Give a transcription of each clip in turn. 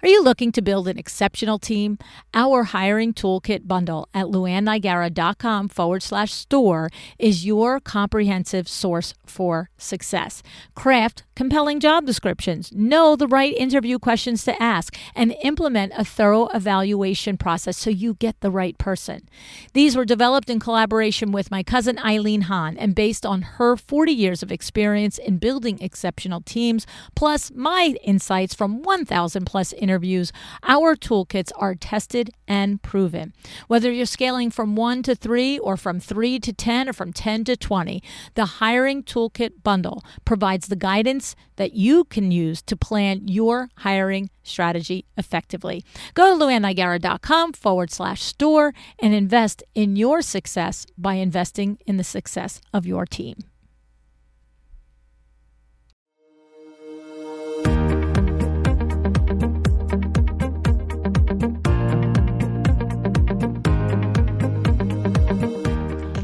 Are you looking to build an exceptional team? Our hiring toolkit bundle at luannigara.com/store is your comprehensive source for success. Craft compelling job descriptions, know the right interview questions to ask, and implement a thorough evaluation process so you get the right person. These were developed in collaboration with my cousin Eileen Hahn and based on her 40 years of experience in building exceptional teams, plus my insights from 1,000 plus interviews. Our toolkits are tested and proven. Whether you're scaling from 1 to 3 or from 3 to 10 or from 10 to 20, the hiring toolkit bundle provides the guidance that you can use to plan your hiring strategy effectively. Go to luannigara.com/store and invest in your success by investing in the success of your team.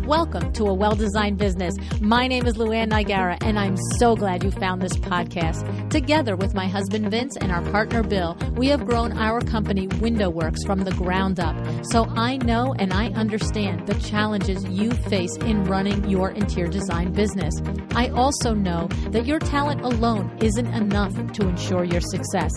Welcome to A Well-Designed Business. My name is Luann Nigara, and I'm so glad you found this podcast. Together with my husband Vince and our partner Bill, we have grown our company WindowWorks from the ground up. So I know and I understand the challenges you face in running your interior design business. I also know that your talent alone isn't enough to ensure your success.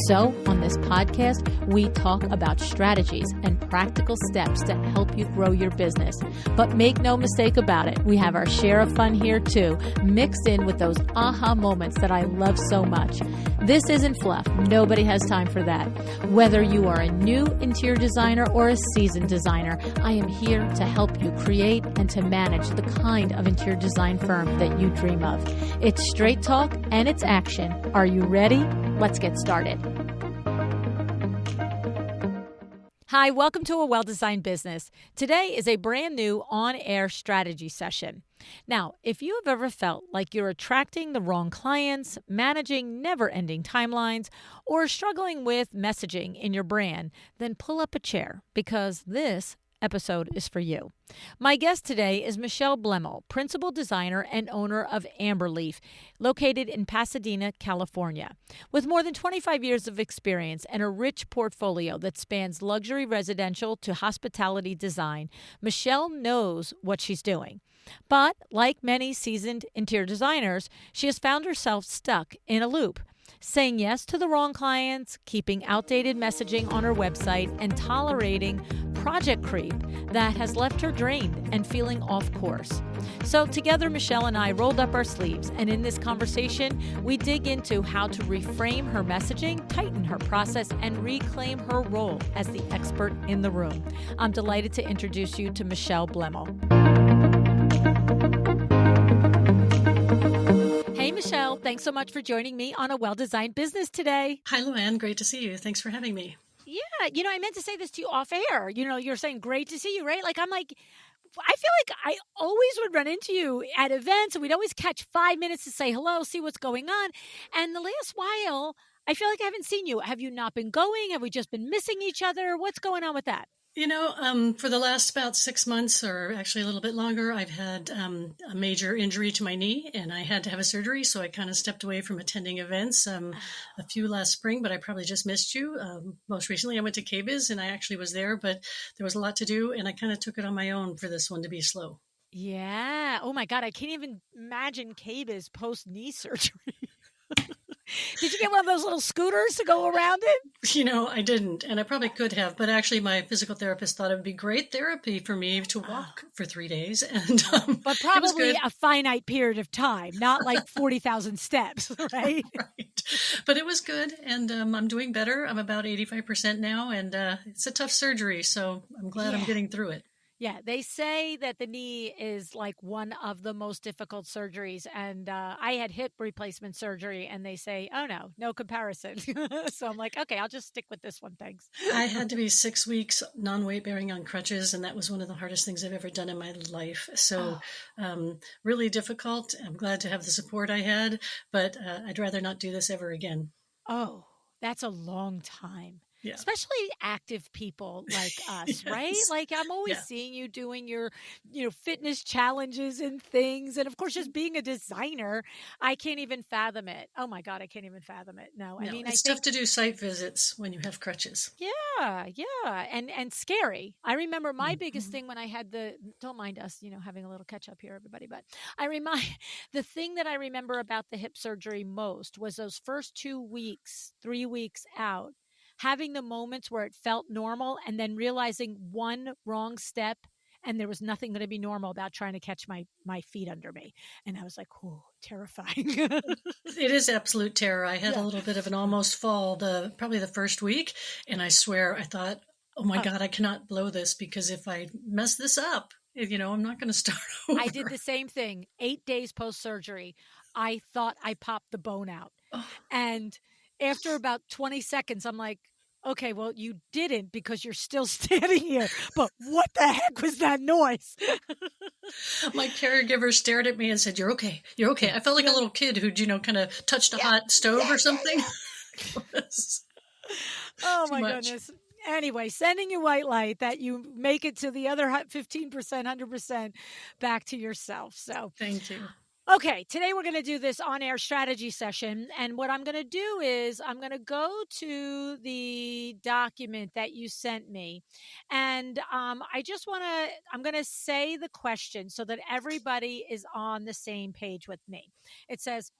So on this podcast, we talk about strategies and practical steps to help you grow your business. But make no mistake about it, we have our share of fun here too, mixed in with those aha moments that I love so much. This isn't fluff. Nobody has time for that. Whether you are a new interior designer or a seasoned designer, I am here to help you create and to manage the kind of interior design firm that you dream of. It's straight talk and it's action. Are you ready? Let's get started. Hi, welcome to A Well-Designed Business. Today is a brand new on-air strategy session. Now, if you have ever felt like you're attracting the wrong clients, managing never-ending timelines, or struggling with messaging in your brand, then pull up a chair because this episode is for you. My guest today is Michelle Blemel, principal designer and owner of Amberleaf, located in Pasadena, California. With more than 25 years of experience and a rich portfolio that spans luxury residential to hospitality design, Michelle knows what she's doing. But like many seasoned interior designers, she has found herself stuck in a loop, saying yes to the wrong clients, keeping outdated messaging on her website, and tolerating project creep that has left her drained and feeling off course. So together, Michelle and I rolled up our sleeves, and in this conversation, we dig into how to reframe her messaging, tighten her process, and reclaim her role as the expert in the room. I'm delighted to introduce you to Michelle Blemel. Hey, Michelle, thanks so much for joining me on A Well-Designed Business today. Hi, Luann. Great to see you. Thanks for having me. Yeah, I meant to say this to you off air. You're saying great to see you, right? I feel like I always would run into you at events and we'd always catch 5 minutes to say hello, see what's going on. And the last while, I feel like I haven't seen you. Have you not been going? Have we just been missing each other? What's going on with that? For the last about 6 months, or actually a little bit longer, I've had a major injury to my knee, and I had to have a surgery, so I kind of stepped away from attending events, a few last spring, but I probably just missed you. Most recently, I went to KBIS, and I actually was there, but there was a lot to do, and I kind of took it on my own for this one to be slow. Yeah. Oh, my God. I can't even imagine KBIS post-knee surgery. Did you get one of those little scooters to go around it? I didn't, and I probably could have, but actually my physical therapist thought it would be great therapy for me to walk for 3 days. And but probably a finite period of time, not like 40,000 steps, right? Right. But it was good, and I'm doing better. I'm about 85% now, and it's a tough surgery, so I'm glad I'm getting through it. Yeah, they say that the knee is like one of the most difficult surgeries. And I had hip replacement surgery and they say, oh, no comparison. So I'm like, okay, I'll just stick with this one. Thanks. I had to be 6 weeks non-weight bearing on crutches. And that was one of the hardest things I've ever done in my life. So really difficult. I'm glad to have the support I had, but I'd rather not do this ever again. Oh, that's a long time. Yeah. especially active people like us, right? Yes. Like I'm always Yeah. seeing you doing your, fitness challenges and things. And of course, just being a designer, I can't even fathom it. Oh my God, I can't even fathom it. No, I No, mean, I it's tough think to do site visits when you have crutches. yeah, yeah, and scary. I remember my biggest Mhm. thing when I had the don't mind us, having a little catch up here, everybody, but I remind the thing that I remember about the hip surgery most was those first 2 weeks, 3 weeks out, having the moments where it felt normal and then realizing one wrong step and there was nothing going to be normal about trying to catch my feet under me. And I was like, oh, terrifying. It is absolute terror. I had a Yeah. little bit of an almost fall probably the first week, and I swear I thought, "Oh my Oh, God, I cannot blow this because if I mess this up, I'm not going to start I did over." the same thing. 8 days post surgery, I thought I popped the bone out. Oh, And after about 20 seconds, I'm like, okay, well, you didn't because you're still standing here. But what the heck was that noise? my caregiver stared at me and said, "You're okay. You're okay." I felt like a Yeah, little kid who'd, kind of touched a yeah, hot stove or yeah, something. yeah. It was Oh too my much. goodness. Anyway, sending you white light that you make it to the other 15%, 100% back to yourself. So, Thank you. okay, today we're going to do this on air strategy session. And what I'm going to do is I'm going to go to the document that you sent me. And I just want to, I'm going to say the question so that everybody is on the same page with me. It says,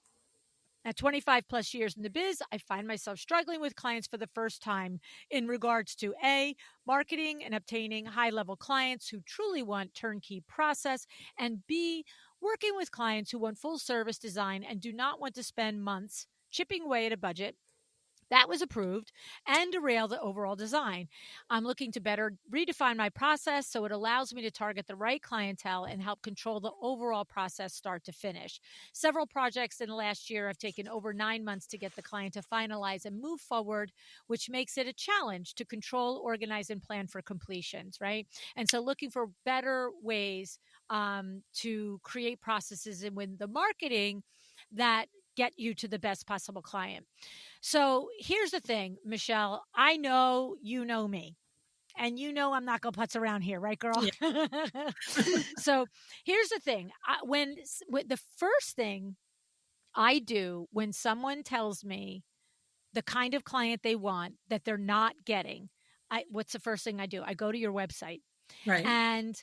at 25 plus years in the biz, I find myself struggling with clients for the first time in regards to A, marketing and obtaining high level clients who truly want turnkey process, and B, working with clients who want full service design and do not want to spend months chipping away at a budget that was approved and derail the overall design. I'm looking to better redefine my process so it allows me to target the right clientele and help control the overall process start to finish. Several projects in the last year have taken over 9 months to get the client to finalize and move forward, which makes it a challenge to control, organize, and plan for completions, right? And so looking for better ways to create processes and with the marketing that get you to the best possible client. So here's the thing, Michelle. I know you know me, and you know I'm not going to putz around here, right, girl? Yeah. So here's the thing. When the first thing I do when someone tells me the kind of client they want that they're not getting, what's the first thing I do? I go to your website, Right. and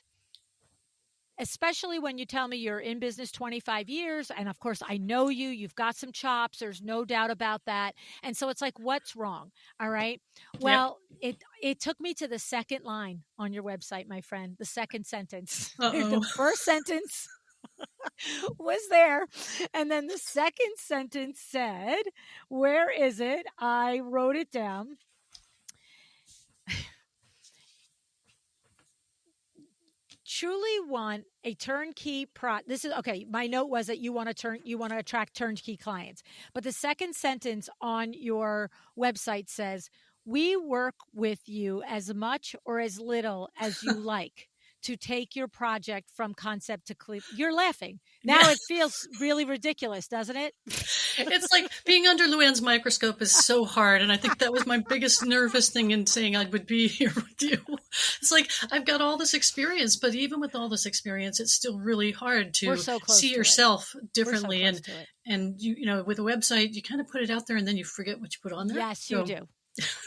especially when you tell me you're in business 25 years. And of course, I know you, you've got some chops. There's no doubt about that. And so it's like, what's wrong? All right. Yep. Well, it took me to the second line on your website, my friend, the second sentence. The Uh-oh. first sentence was there. And then the second sentence said, where is it? I wrote it down. Truly want a turnkey this is okay. My note was that you want to attract turnkey clients. But the second sentence on your website says, "We work with you as much or as little as you like to take your project from concept to clear." You're laughing. Now Yeah. it feels really ridiculous, doesn't it? It's like being under Luann's microscope is so hard. And I think that was my biggest nervous thing in saying I would be here with you. It's like I've got all this experience, but even with all this experience, it's still really hard We're to so close see to it. yourself We're so differently. close And to it. and with a website, you kind of put it out there and then you forget what you put on there. Yes, you So do.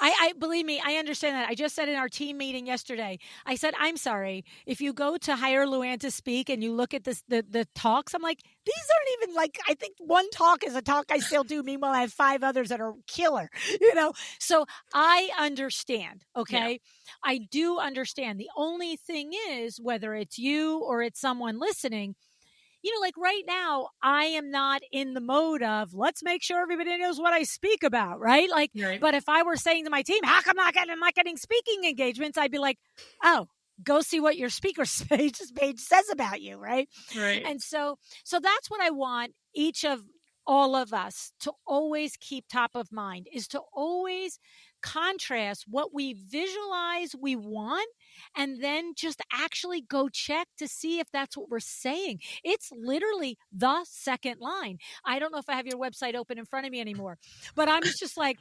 I believe me, I understand that. I just said in our team meeting yesterday, I said, I'm sorry. If you go to hire Luann to speak and you look at the talks, I'm like, these aren't even like I think one talk is a talk I still do. Meanwhile, I have 5 others that are killer, So I understand, yeah, okay? I do understand. The only thing is, whether it's you or it's someone listening, like right now, I am not in the mode of let's make sure everybody knows what I speak about, right? Like, right, but if I were saying to my team, how come I'm not getting speaking engagements? I'd be like, oh, go see what your speaker's page says about you, right? right. And so that's what I want each of all of us to always keep top of mind is to always contrast what we visualize we want and then just actually go check to see if that's what we're saying. It's literally the second line. I don't know if I have your website open in front of me anymore, but I'm just like,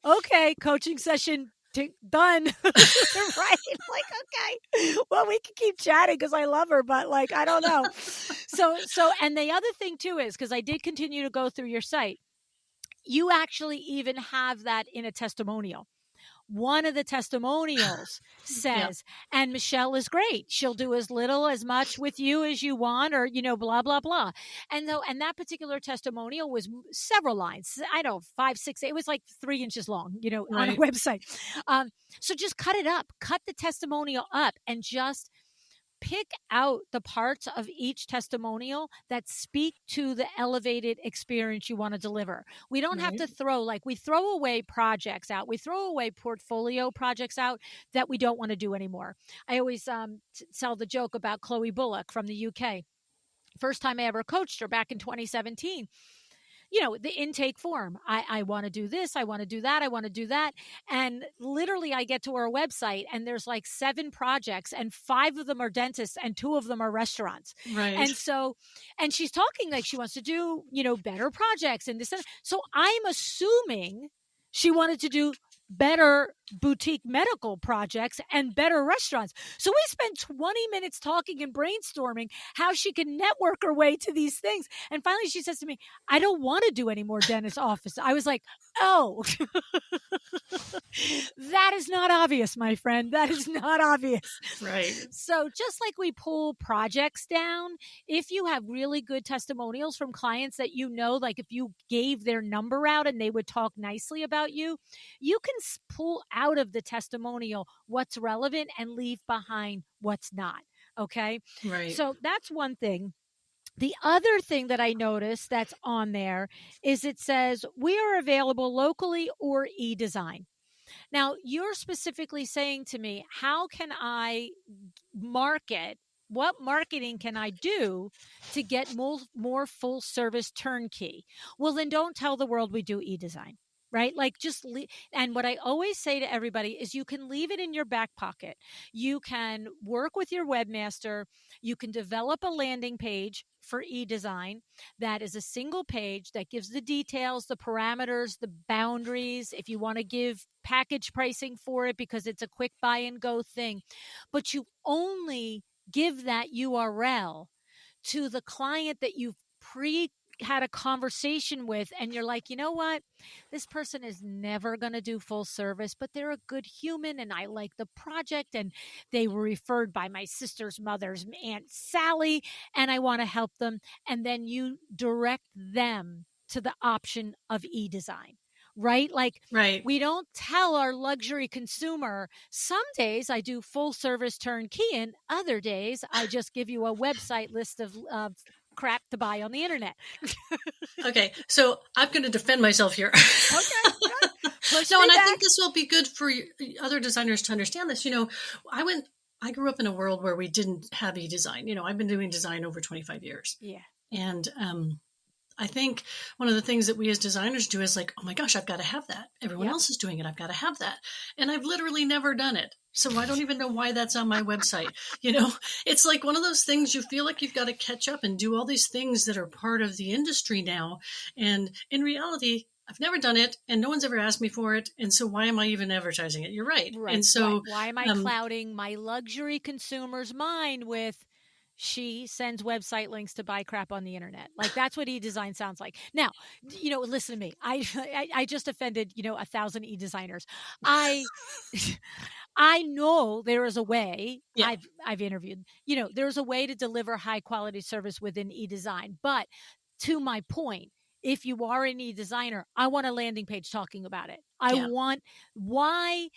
Okay, coaching session done. Right? Like, okay. Well, we can keep chatting because I love her, but like, I don't know. And the other thing too is because I did continue to go through your site, you actually even have that in a testimonial. One of the testimonials Yeah. says, and Michelle is great. She'll do as little as much with you as you want, or, blah, blah, blah. And that particular testimonial was several lines. I don't know, 5, 6, it was like 3 inches long, on a Right. website. So just cut it up, cut the testimonial up, and just pick out the parts of each testimonial that speak to the elevated experience you want to deliver. We don't have Right. to we throw away projects out. We throw away portfolio projects out that we don't want to do anymore. I always tell the joke about Chloe Bullock from the UK. First time I ever coached her back in 2017, the intake form. I want to do this. I want to do that. I want to do that. And literally, I get to her website and there's like 7 projects, and 5 of them are dentists and 2 of them are restaurants. Right. And she's talking like she wants to do, better projects and this. So I'm assuming she wanted to do better boutique medical projects and better restaurants. So we spent 20 minutes talking and brainstorming how she can network her way to these things. And finally she says to me, I don't want to do any more dentist office. I was like, oh, that is not obvious, my friend. That is not obvious. Right. So just like we pull projects down, if you have really good testimonials from clients that like if you gave their number out and they would talk nicely about you, you can pull out of the testimonial what's relevant and leave behind what's not. Okay. Right. So that's one thing. The other thing that I noticed that's on there is it says we are available locally or e-design. Now, you're specifically saying to me, how can I market? What marketing can I do to get more full service turnkey? Well, then don't tell the world we do e-design, right? Like and what I always say to everybody is you can leave it in your back pocket. You can work with your webmaster. You can develop a landing page for e-design that is a single page that gives the details, the parameters, the boundaries, if you want to give package pricing for it because it's a quick buy and go thing. But you only give that URL to the client that you've had a conversation with, and you're like, you know what, this person is never going to do full service, but they're a good human and I like the project, and they were referred by my sister's mother's Aunt Sally, and I want to help them. And then you direct them to the option of e-design, right? Like, Right. we don't tell our luxury consumer, some days I do full service turnkey, and other days I just give you a website list of crap to buy on the internet. Okay. So I'm going to defend myself here. Okay. Push No, me and I back. think this will be good for other designers to understand this. I grew up in a world where we didn't have e-design. I've been doing design over 25 years. Yeah. And I think one of the things that we as designers do is like, oh my gosh, I've got to have that. Everyone Yep. else is doing it. I've got to have that. And I've literally never done it. So I don't even know why that's on my website. It's like one of those things you feel like you've got to catch up and do all these things that are part of the industry now. And in reality, I've never done it and no one's ever asked me for it. And so why am I even advertising it? You're right. Right. And so Why am I clouding my luxury consumer's mind with she sends website links to buy crap on the internet? Like, that's what e-design sounds like. Now, listen to me. I just offended, 1,000 e-designers. I know there is a way. yeah, I've interviewed, there's a way to deliver high quality service within e-design. But to my point, if you are an e-designer, I want a landing page talking about it. I yeah, want, why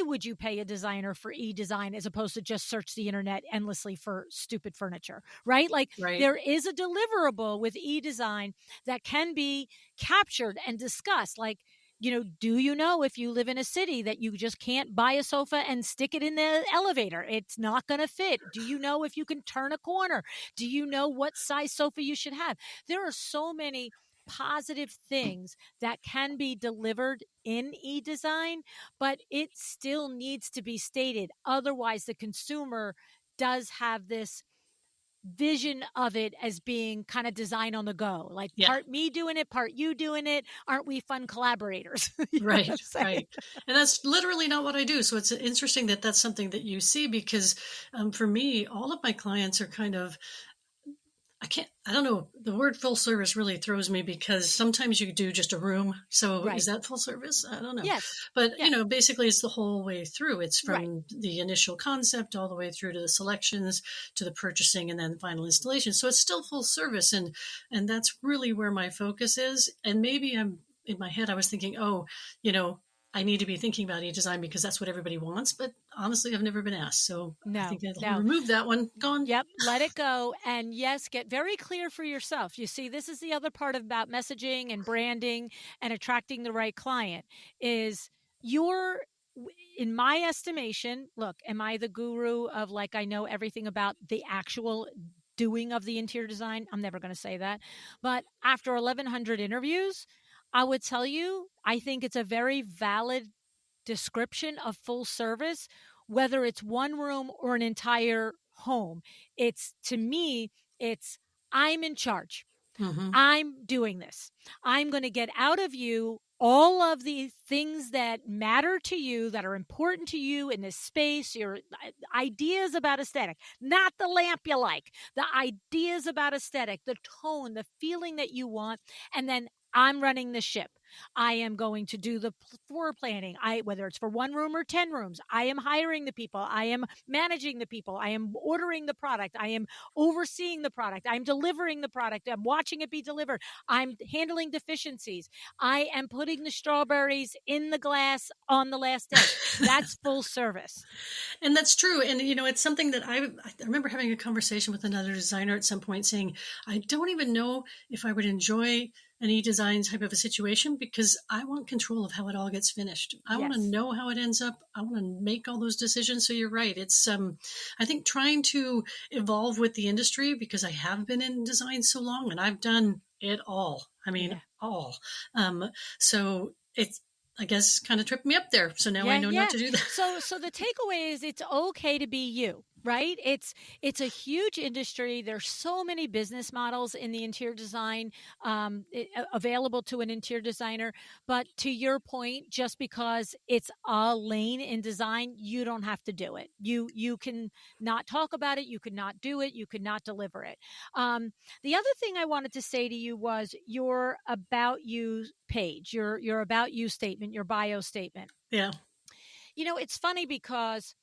would you pay a designer for e-design as opposed to just search the internet endlessly for stupid furniture, right? Like, right, there is a deliverable with e-design that can be captured and discussed. Like, do you know if you live in a city that you just can't buy a sofa and stick it in the elevator? It's not going to fit. Do you know if you can turn a corner? Do you know what size sofa you should have? There are so many positive things that can be delivered in e-design, but it still needs to be stated. Otherwise, the consumer does have this vision of it as being kind of design on the go, like Yeah. part me doing it, part you doing it. Aren't we fun collaborators? You know what I'm Right, saying? right. And that's literally not what I do. So it's interesting that that's something that you see because for me, all of my clients are kind of, I don't know, the word full service really throws me because sometimes you do just a room. So is Right. that full service? I don't know. Yes. But, Yes. basically it's the whole way through. It's Right. from the initial concept all the way through to the selections, to the purchasing and then final installation. So it's still full service. And that's really where my focus is. And maybe I'm in my head, I was thinking, oh, you know, I need to be thinking about e-design because that's what everybody wants. But honestly, I've never been asked. So I No, think I'll no. remove that one. Gone. Yep, let it go. And yes, get very clear for yourself. You see, this is the other part about messaging and branding and attracting the right client is your in my estimation, look, am I the guru of like I know everything about the actual doing of the interior design? I'm never going to say that. But after 1100 interviews, I would tell you I think it's a very valid description of full service, whether it's one room or an entire home. It's to me, it's I'm in charge. Hmm. I'm doing this. I'm going to get out of you all of the things that matter to you, that are important to you in this space, your ideas about aesthetic, not the lamp you like, the ideas about aesthetic, the tone, the feeling that you want. And then I'm running the ship. I am going to do the floor planning. Whether it's for one room or 10 rooms, I am hiring the people. I am managing the people. I am ordering the product. I am overseeing the product. I'm delivering the product. I'm watching it be delivered. I'm handling deficiencies. I am putting the strawberries in the glass on the last day. That's full service. And that's true. And, it's something that I remember having a conversation with another designer at some point saying, I don't even know if I would enjoy an e-design type of a situation because I want control of how it all gets finished. I want to Yes. know how it ends up. I want to make all those decisions. So you're right. It's, I think trying to evolve with the industry because I have been in design so long and I've done it all. I mean, Yeah. all. So it's, I guess, kind of tripped me up there. So now I Yeah, know not yeah. to do that. So the takeaway is it's okay to be you, right? It's a huge industry. There's so many business models in the interior design available to an interior designer. But to your point, just because it's a lane in design, you don't have to do it. You can not talk about it. You could not do it. You could not deliver it. The other thing I wanted to say to you was your about you page, your about you statement, your bio statement. Yeah. It's funny because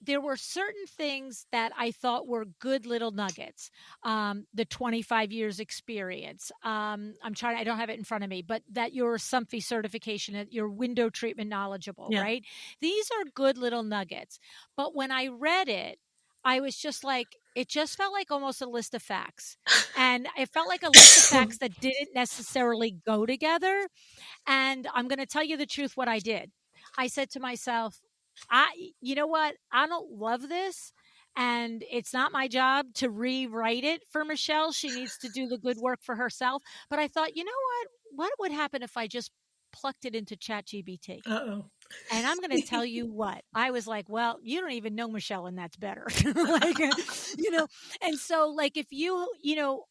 there were certain things that I thought were good little nuggets. The 25 years experience. I don't have it in front of me, but that your Somfy certification, that your window treatment knowledgeable, Yeah. right? These are good little nuggets. But when I read it, I was just like, it just felt like almost a list of facts. And it felt like a list of facts that didn't necessarily go together. And I'm going to tell you the truth what I did. I said to myself, you know what? I don't love this. And it's not my job to rewrite it for Michelle. She needs to do the good work for herself. But I thought, you know what? What would happen if I just plucked it into ChatGPT? Uh-oh. And I'm going to tell you what, I was like, well, you don't even know Michelle, and that's better. like, you know, and so, like, if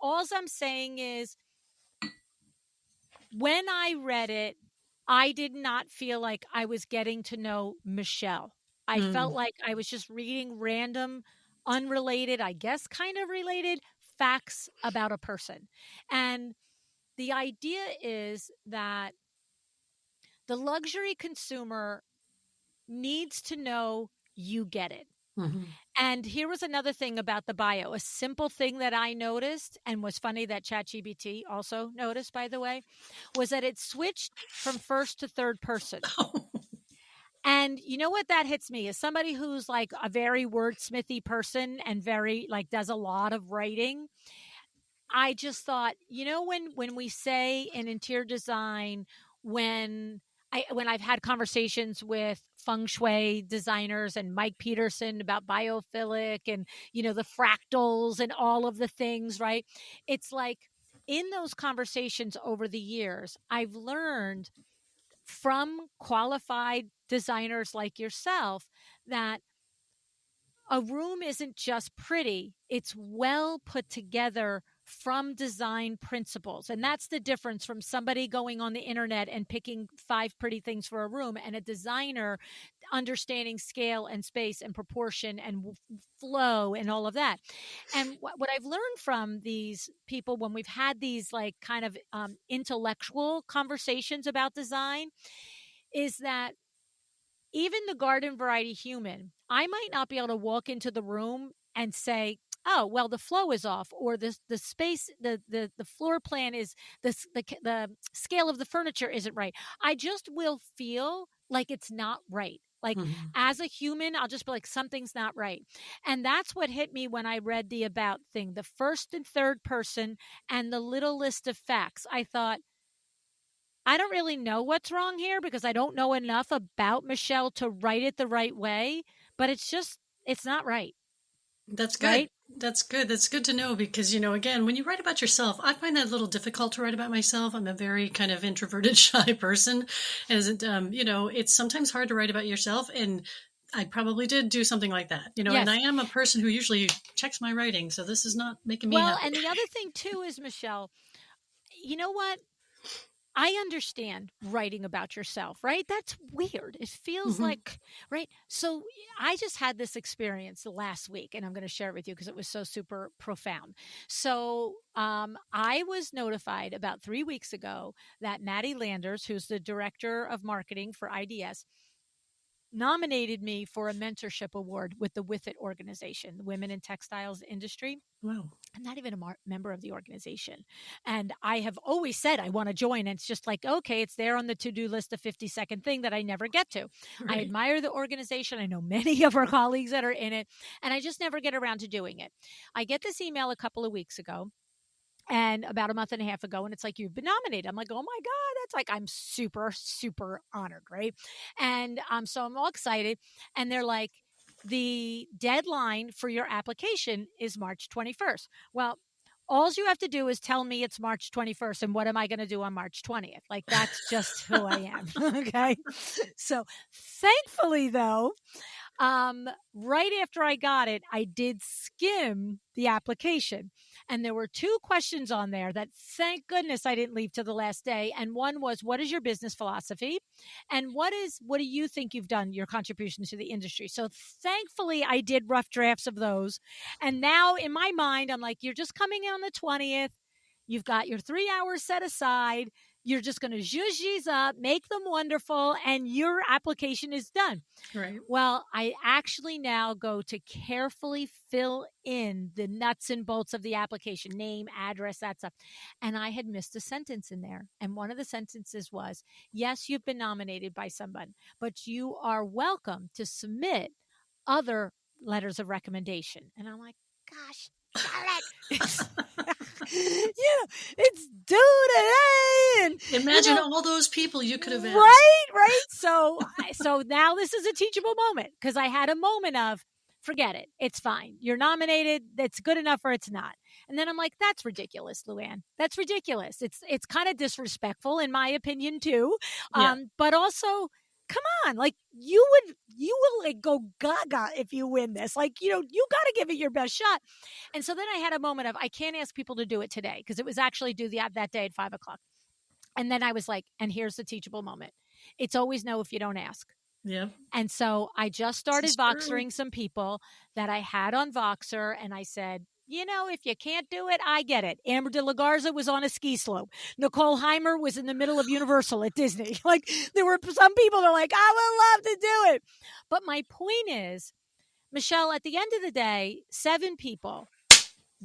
all I'm saying is when I read it, I did not feel like I was getting to know Michelle. I felt Mm. like I was just reading random, unrelated, I guess kind of related facts about a person. And the idea is that the luxury consumer needs to know you get it. Mhm. And here was another thing about the bio, a simple thing that I noticed and was funny that ChatGPT also noticed, by the way, was that it switched from first to third person. And you know what that hits me as somebody who's like a very wordsmithy person and very like does a lot of writing. I just thought, when we say in interior design, when when I've had conversations with feng shui designers and Mike Peterson about biophilic and the fractals and all of the things, right? It's like in those conversations over the years, I've learned from qualified designers like yourself that a room isn't just pretty, it's well put together from design principles. And that's the difference from somebody going on the internet and picking 5 pretty things for a room and a designer understanding scale and space and proportion and flow and all of that. And what I've learned from these people when we've had these like kind of intellectual conversations about design is that even the garden variety human, I might not be able to walk into the room and say, "Oh, well, the flow is off," or the space, the floor plan is the scale of the furniture isn't right. I just will feel like it's not right. Like Mm-hmm. as a human, I'll just be like, something's not right. And that's what hit me when I read the about thing, the first and third person and the little list of facts. I thought, I don't really know what's wrong here because I don't know enough about Michelle to write it the right way, but it's not right, That's good. right? That's good. That's good to know because, again, when you write about yourself, I find that a little difficult to write about myself. I'm a very kind of introverted, shy person. And, it's sometimes hard to write about yourself. And I probably did do something like that, and I Yes. am a person who usually checks my writing. So this is not making me Well, happy. and the other thing too is, Michelle, you know what? I understand writing about yourself, right? That's weird. It feels Hmm. like, right? So I just had this experience last week, and I'm going to share it with you because it was so super profound. So I was notified about 3 weeks ago that Maddie Landers, who's the director of marketing for IDS, nominated me for a mentorship award with the With It organization, the Women in Textiles Industry. Wow. I'm not even a member of the organization. And I have always said I want to join. And it's just like, okay, it's there on the to do list, a 50-second thing that I never get to. I Right. admire the organization. I know many of our colleagues that are in it, and I just never get around to doing it. I get this email a couple of weeks ago and about a month and a half ago, and it's like, you've been nominated. I'm like, oh my God, that's like, I'm super, super honored, right? And so I'm all excited. And they're like, the deadline for your application is March 21st. Well, all you have to do is tell me it's March 21st. And what am I going to do on March 20th? Like, that's just who I am. Okay. So thankfully, though, right after I got it, I did skim the application. And there were 2 questions on there that, thank goodness, I didn't leave to the last day. And one was, what is your business philosophy? And what do you think you've done, your contributions to the industry? So thankfully, I did rough drafts of those. And now in my mind, I'm like, you're just coming on the 20th. You've got your 3 hours set aside. You're just going to zhuzh these up, make them wonderful, and your application is done. Right. Well, I actually now go to carefully fill in the nuts and bolts of the application, name, address, that stuff. And I had missed a sentence in there. And one of the sentences was, yes, you've been nominated by someone, but you are welcome to submit other letters of recommendation. And I'm like, gosh, darn it. It's due today. And, Imagine all those people you could have asked. right. So now this is a teachable moment because I had a moment of, forget it. It's fine. You're nominated. It's good enough or it's not. And then I'm like, that's ridiculous, Luann. That's ridiculous. It's kind of disrespectful in my opinion too. Yeah. But also, come on, like you will like go gaga if you win this. Like, you got to give it your best shot. And so then I had a moment of, I can't ask people to do it today because it was actually due that day at 5:00. And then I was like, and here's the teachable moment. It's always no if you don't ask. Yeah. And so I just This started is true. Voxering some people that I had on Voxer. And I said, if you can't do it, I get it. Amber de la Garza was on a ski slope. Nicole Heimer was in the middle of Universal at Disney. Like, there were some people that are like, I would love to do it. But my point is, Michelle, at the end of the day, 7 people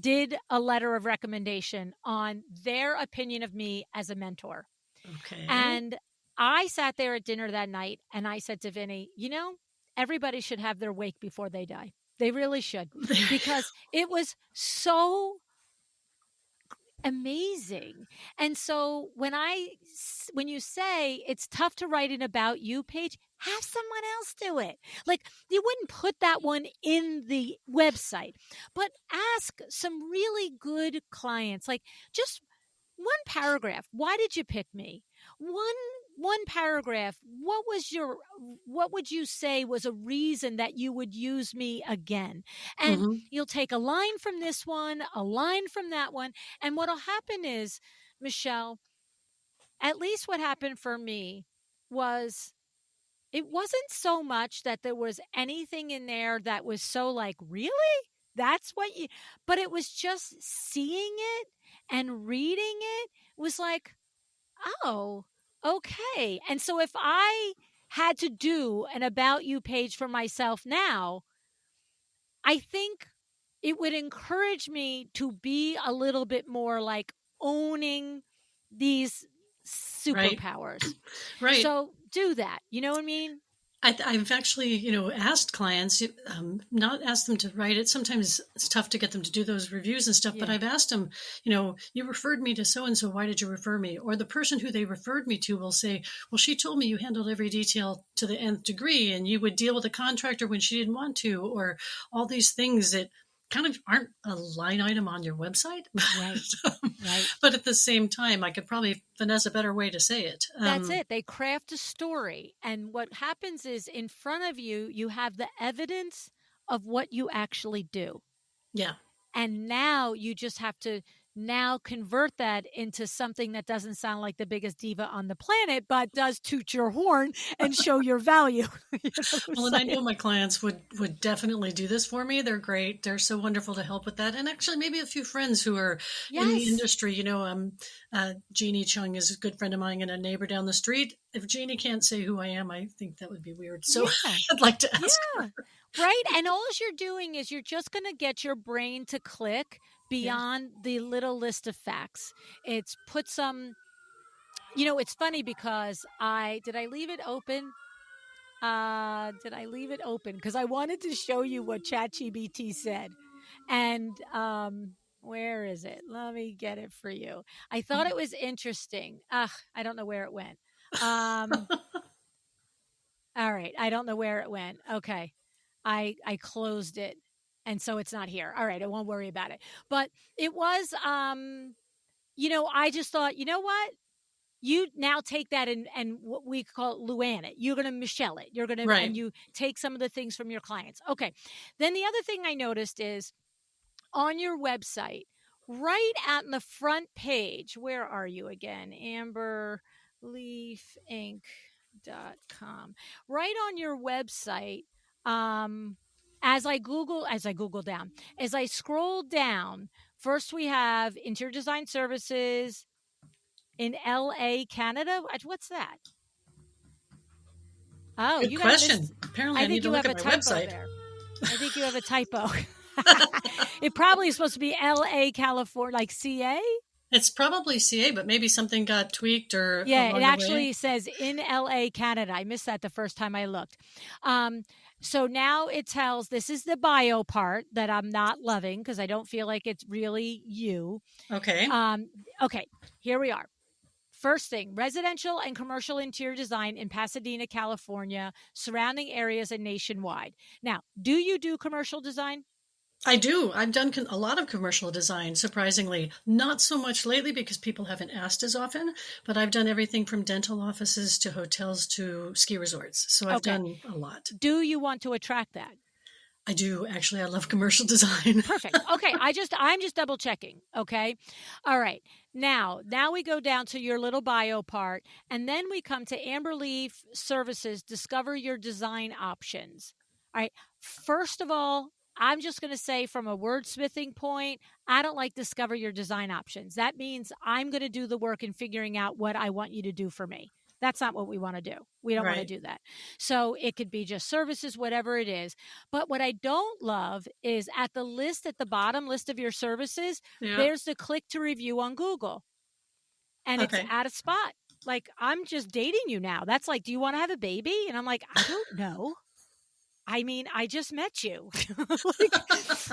did a letter of recommendation on their opinion of me as a mentor. Okay. And I sat there at dinner that night and I said to Vinny, everybody should have their wake before they die. They really should, because it was so amazing. And so when you say it's tough to write an about you page, have someone else do it. Like, you wouldn't put that one in the website, but ask some really good clients, like, just one paragraph. Why did you pick me? One one paragraph, what would you say was a reason that you would use me again? And Hmm. you'll take a line from this one, a line from that one. And what'll happen is, Michelle, at least what happened for me was it wasn't so much that there was anything in there that was so like, really? That's what you, but it was just seeing it and reading it was like, oh, okay. And so if I had to do an about you page for myself now, I think it would encourage me to be a little bit more like owning these Right. superpowers. Right. So do that. You know what I mean? I've actually, asked clients, not asked them to write it. Sometimes it's tough to get them to do those reviews and stuff, but Yeah. I've asked them, you referred me to so and so. Why did you refer me? Or the person who they referred me to will say, well, she told me you handled every detail to the nth degree and you would deal with a contractor when she didn't want to, or all these things that kind of aren't a line item on your website. Right. Right. But at the same time, I could probably finesse a better way to say it. That's it. They craft a story. And what happens is in front of you, you have the evidence of what you actually do. Yeah. And now you just have to now convert that into something that doesn't sound like the biggest diva on the planet, but does toot your horn and show your value. You know what I'm Well, and I saying? know my clients would definitely do this for me. They're great. They're so wonderful to help with that. And actually, maybe a few friends who are in the Yes. industry. Jeannie Chung is a good friend of mine and a neighbor down the street. If Jeannie can't say who I am, I think that would be weird. So Yeah. I'd like to ask Yeah. her. Right. And all you're doing is you're just going to get your brain to click Yeah. beyond the little list of facts. It's put some, it's funny because did I leave it open? Did I leave it open? Because I wanted to show you what ChatGPT said. And where is it? Let me get it for you. I thought it was interesting. I don't know where it went. Um, all right. I don't know where it went. Okay. I closed it. And so it's not here. All right, I won't worry about it. But it was I just thought, you know what? You now take that and what we call Luann it. You're going to Michelle it. You're going to, and Right. you take some of the things from your clients. Okay. Then the other thing I noticed is on your website, right out in the front page, where are you again? Amberleafinc.com. Right on your website, as I scroll down, first we have interior design services in LA, Canada. What's that? Oh, Good you got to miss. question. Apparently, I I need think to you look have at a my typo website. there. I think you have a typo. It probably is supposed to be LA, California, like CA. It's probably CA, but maybe something got tweaked or Yeah, it along the way. actually says in LA, Canada. I missed that the first time I looked. So now it tells this is the bio part that I'm not loving because I don't feel like it's really you. Okay. Okay, here we are. First thing, residential and commercial interior design in Pasadena, California, surrounding areas and nationwide. Now, do you do commercial design? I do. I've done a lot of commercial design, surprisingly. Not so much lately because people haven't asked as often, but I've done everything from dental offices to hotels to ski resorts. So I've Okay. done a lot. Do you want to attract that? I do. Actually, I love commercial design. Perfect. Okay, I'm just double checking, okay? All right. Now we go down to your little bio part and then we come to Amberleaf Services, discover your design options. All right. First of all, I'm just going to say from a wordsmithing point, I don't like discover your design options. That means I'm going to do the work in figuring out what I want you to do for me. That's not what we want to do. We don't want to Right. do that. So it could be just services, whatever it is. But what I don't love is at the list at the bottom, list of your services, Yeah. there's the click to review on Google. And it's Okay. at a spot. Like, I'm just dating you now. That's like, do you want to have a baby? And I'm like, I don't know. I mean, I just met you.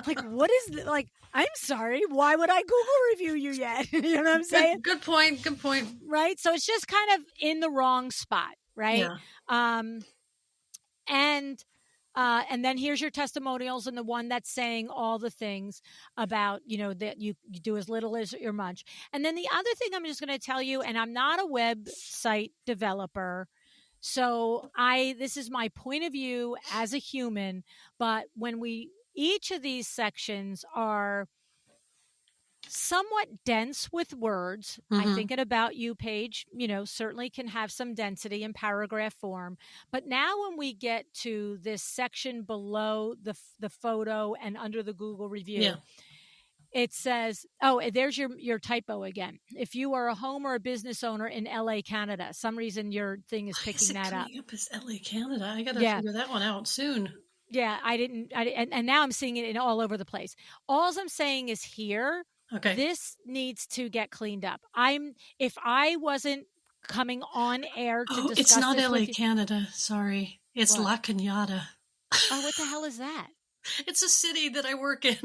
What is like, I'm sorry. Why would I Google review you yet? You know what I'm saying? Good point. Good point. Right. So it's just kind of in the wrong spot. Right. Yeah. And And then here's your testimonials, and the one that's saying all the things about, that you do as little as your munch. And then the other thing I'm just going to tell you, and I'm not a website developer, so this is my point of view as a human, but each of these sections are somewhat dense with words. I think an About You page, certainly can have some density in paragraph form. But now when we get to this section below the photo and under the Google review, it says, there's your typo again. If you are a home or a business owner in LA, Canada, some reason your thing is picking that up. Up as LA, Canada. I got to figure that one out soon. Yeah, and now I'm seeing it all over the place. All I'm saying is here, this needs to get cleaned up. If I wasn't coming on air to discuss it's not this LA, Canada. Sorry. It's La Cañada. Oh, what the hell is that? It's a city that I work in.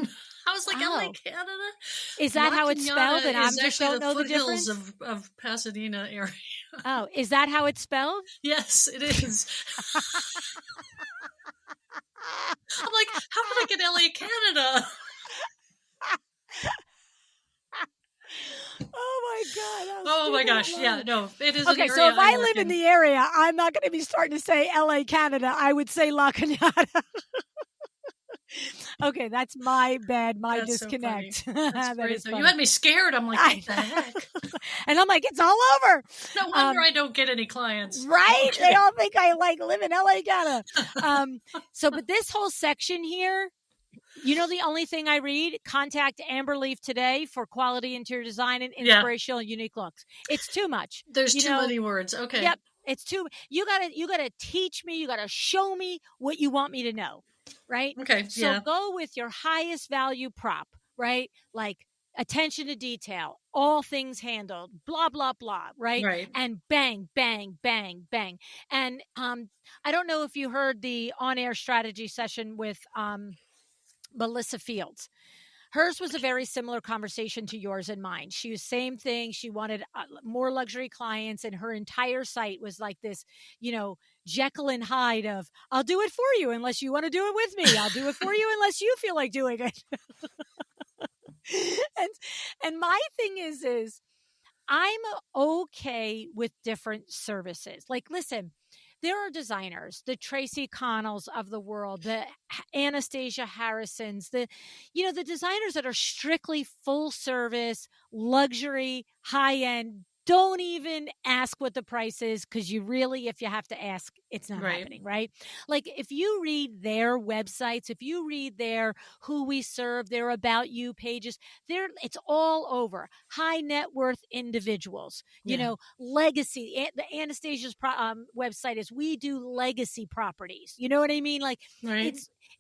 I was like, LA, Canada? Is that how it's spelled? And I just don't know the difference? Of Pasadena area. Oh, is that how it's spelled? Yes, it is. I'm like, how did I get LA, Canada? Oh my God. Oh my gosh. Yeah, no, it is. Okay, so if I live in the area, I'm not going to be starting to say LA, Canada. I would say La Cañada. Okay, that's my bad, disconnect. So that's that is funny. You had me scared. I'm like, what the heck? And I'm like, it's all over. No wonder I don't get any clients. Right? Okay. They all think I live in LA, Canada. But this whole section here, the only thing I read, contact Amberleaf today for quality interior design and inspirational and unique looks. It's too much. There's too many words. Okay. Yep. It's too, you gotta teach me, you gotta show me what you want me to know. Right? Okay. So go with your highest value prop, right? Like attention to detail, all things handled, blah, blah, blah, right? Right. And bang, bang, bang, bang. And I don't know if you heard the on-air strategy session with Melissa Fields. Hers was a very similar conversation to yours and mine. She was same thing. She wanted more luxury clients, and her entire site was like this, Jekyll and Hyde of, I'll do it for you unless you want to do it with me. I'll do it for you unless you feel like doing it. and my thing is I'm okay with different services. Like, listen, there are designers, the Tracy Connells of the world, the Anastasia Harrisons, the designers that are strictly full service, luxury, high end. Don't even ask what the price is, because if you have to ask, it's not happening, right? Like, if you read their websites, if you read their who we serve, their About You pages, it's all over. High net worth individuals, legacy. The Anastasia's website is, we do legacy properties. You know what I mean? Like,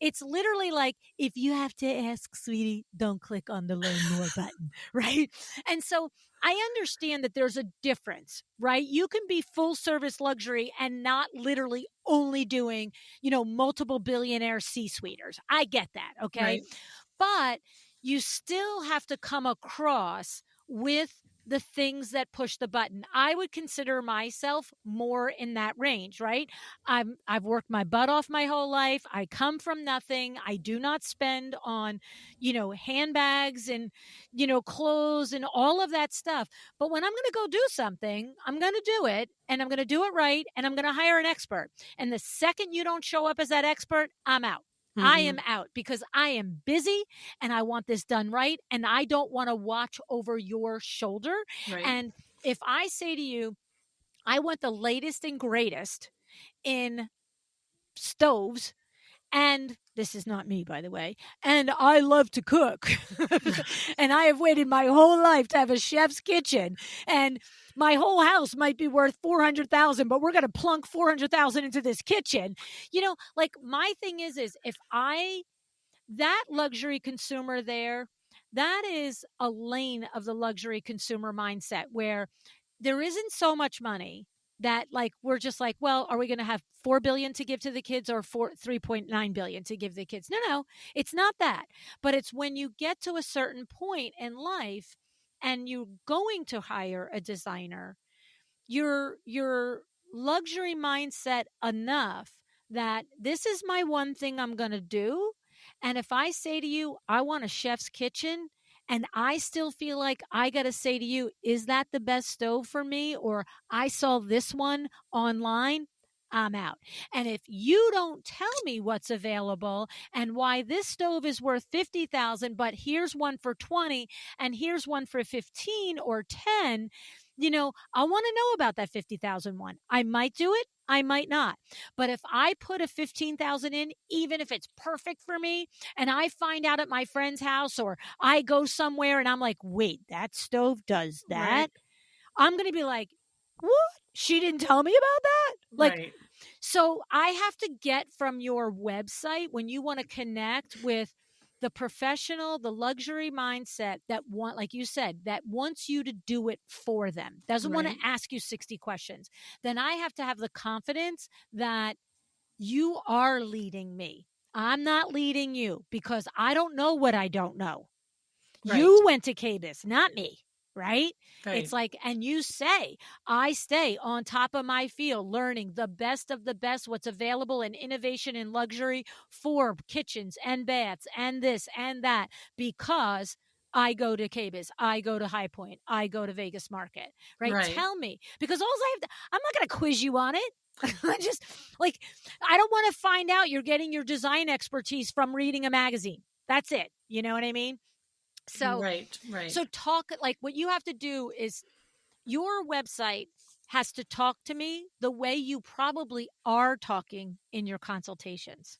it's literally like, if you have to ask, sweetie, don't click on the learn more button, right? And so I understand that there's a difference, right? You can be full service luxury and not literally only doing, multiple billionaire C-suiters. I get that, okay? Right. But you still have to come across with the things that push the button. I would consider myself more in that range, right? I've worked my butt off my whole life. I come from nothing. I do not spend on, handbags and, clothes and all of that stuff. But when I'm going to go do something, I'm going to do it, and I'm going to do it right, and I'm going to hire an expert. And the second you don't show up as that expert, I'm out. Mm-hmm. I am out, because I am busy and I want this done right. And I don't want to watch over your shoulder. Right. And if I say to you, I want the latest and greatest in stoves, and this is not me, by the way, and I love to cook, and I have waited my whole life to have a chef's kitchen, and my whole house might be worth $400,000, but we're going to plunk $400,000 into this kitchen. Like, my thing is if that luxury consumer there, that is a lane of the luxury consumer mindset where there isn't so much money that, like, we're just like, well, are we going to have $4 billion to give to the kids or $3.9 billion to give the kids? No, it's not that. But it's when you get to a certain point in life and you're going to hire a designer, your luxury mindset enough that this is my one thing I'm going to do. And if I say to you, I want a chef's kitchen, and I still feel like I got to say to you, is that the best stove for me? Or I saw this one online, I'm out. And if you don't tell me what's available and why this stove is worth 50,000, but here's one for 20 and here's one for 15 or 10, I want to know about that 50,000 one. I might do it, I might not. But if I put a 15,000 in, even if it's perfect for me, and I find out at my friend's house or I go somewhere and I'm like, wait, that stove does that? Right. I'm going to be like, what? She didn't tell me about that? Like, Right. so I have to get from your website when you want to connect with the professional, the luxury mindset that want, like you said, that wants you to do it for them, doesn't want to Right. ask you 60 questions. Then I have to have the confidence that you are leading me. I'm not leading you because I don't know what I don't know. Right. You went to KBIS, not me, right? It's Right. like, and you say, I stay on top of my field, learning the best of the best, what's available in innovation and luxury for kitchens and baths and this and that, because I go to KBIS, I go to High Point, I go to Vegas Market, right? Right. Tell me, because all I have to, I'm not going to quiz you on it. I just like, I don't want to find out you're getting your design expertise from reading a magazine. That's it. You know what I mean? So Right. Right. so talk, like, what you have to do is your website has to talk to me the way you probably are talking in your consultations,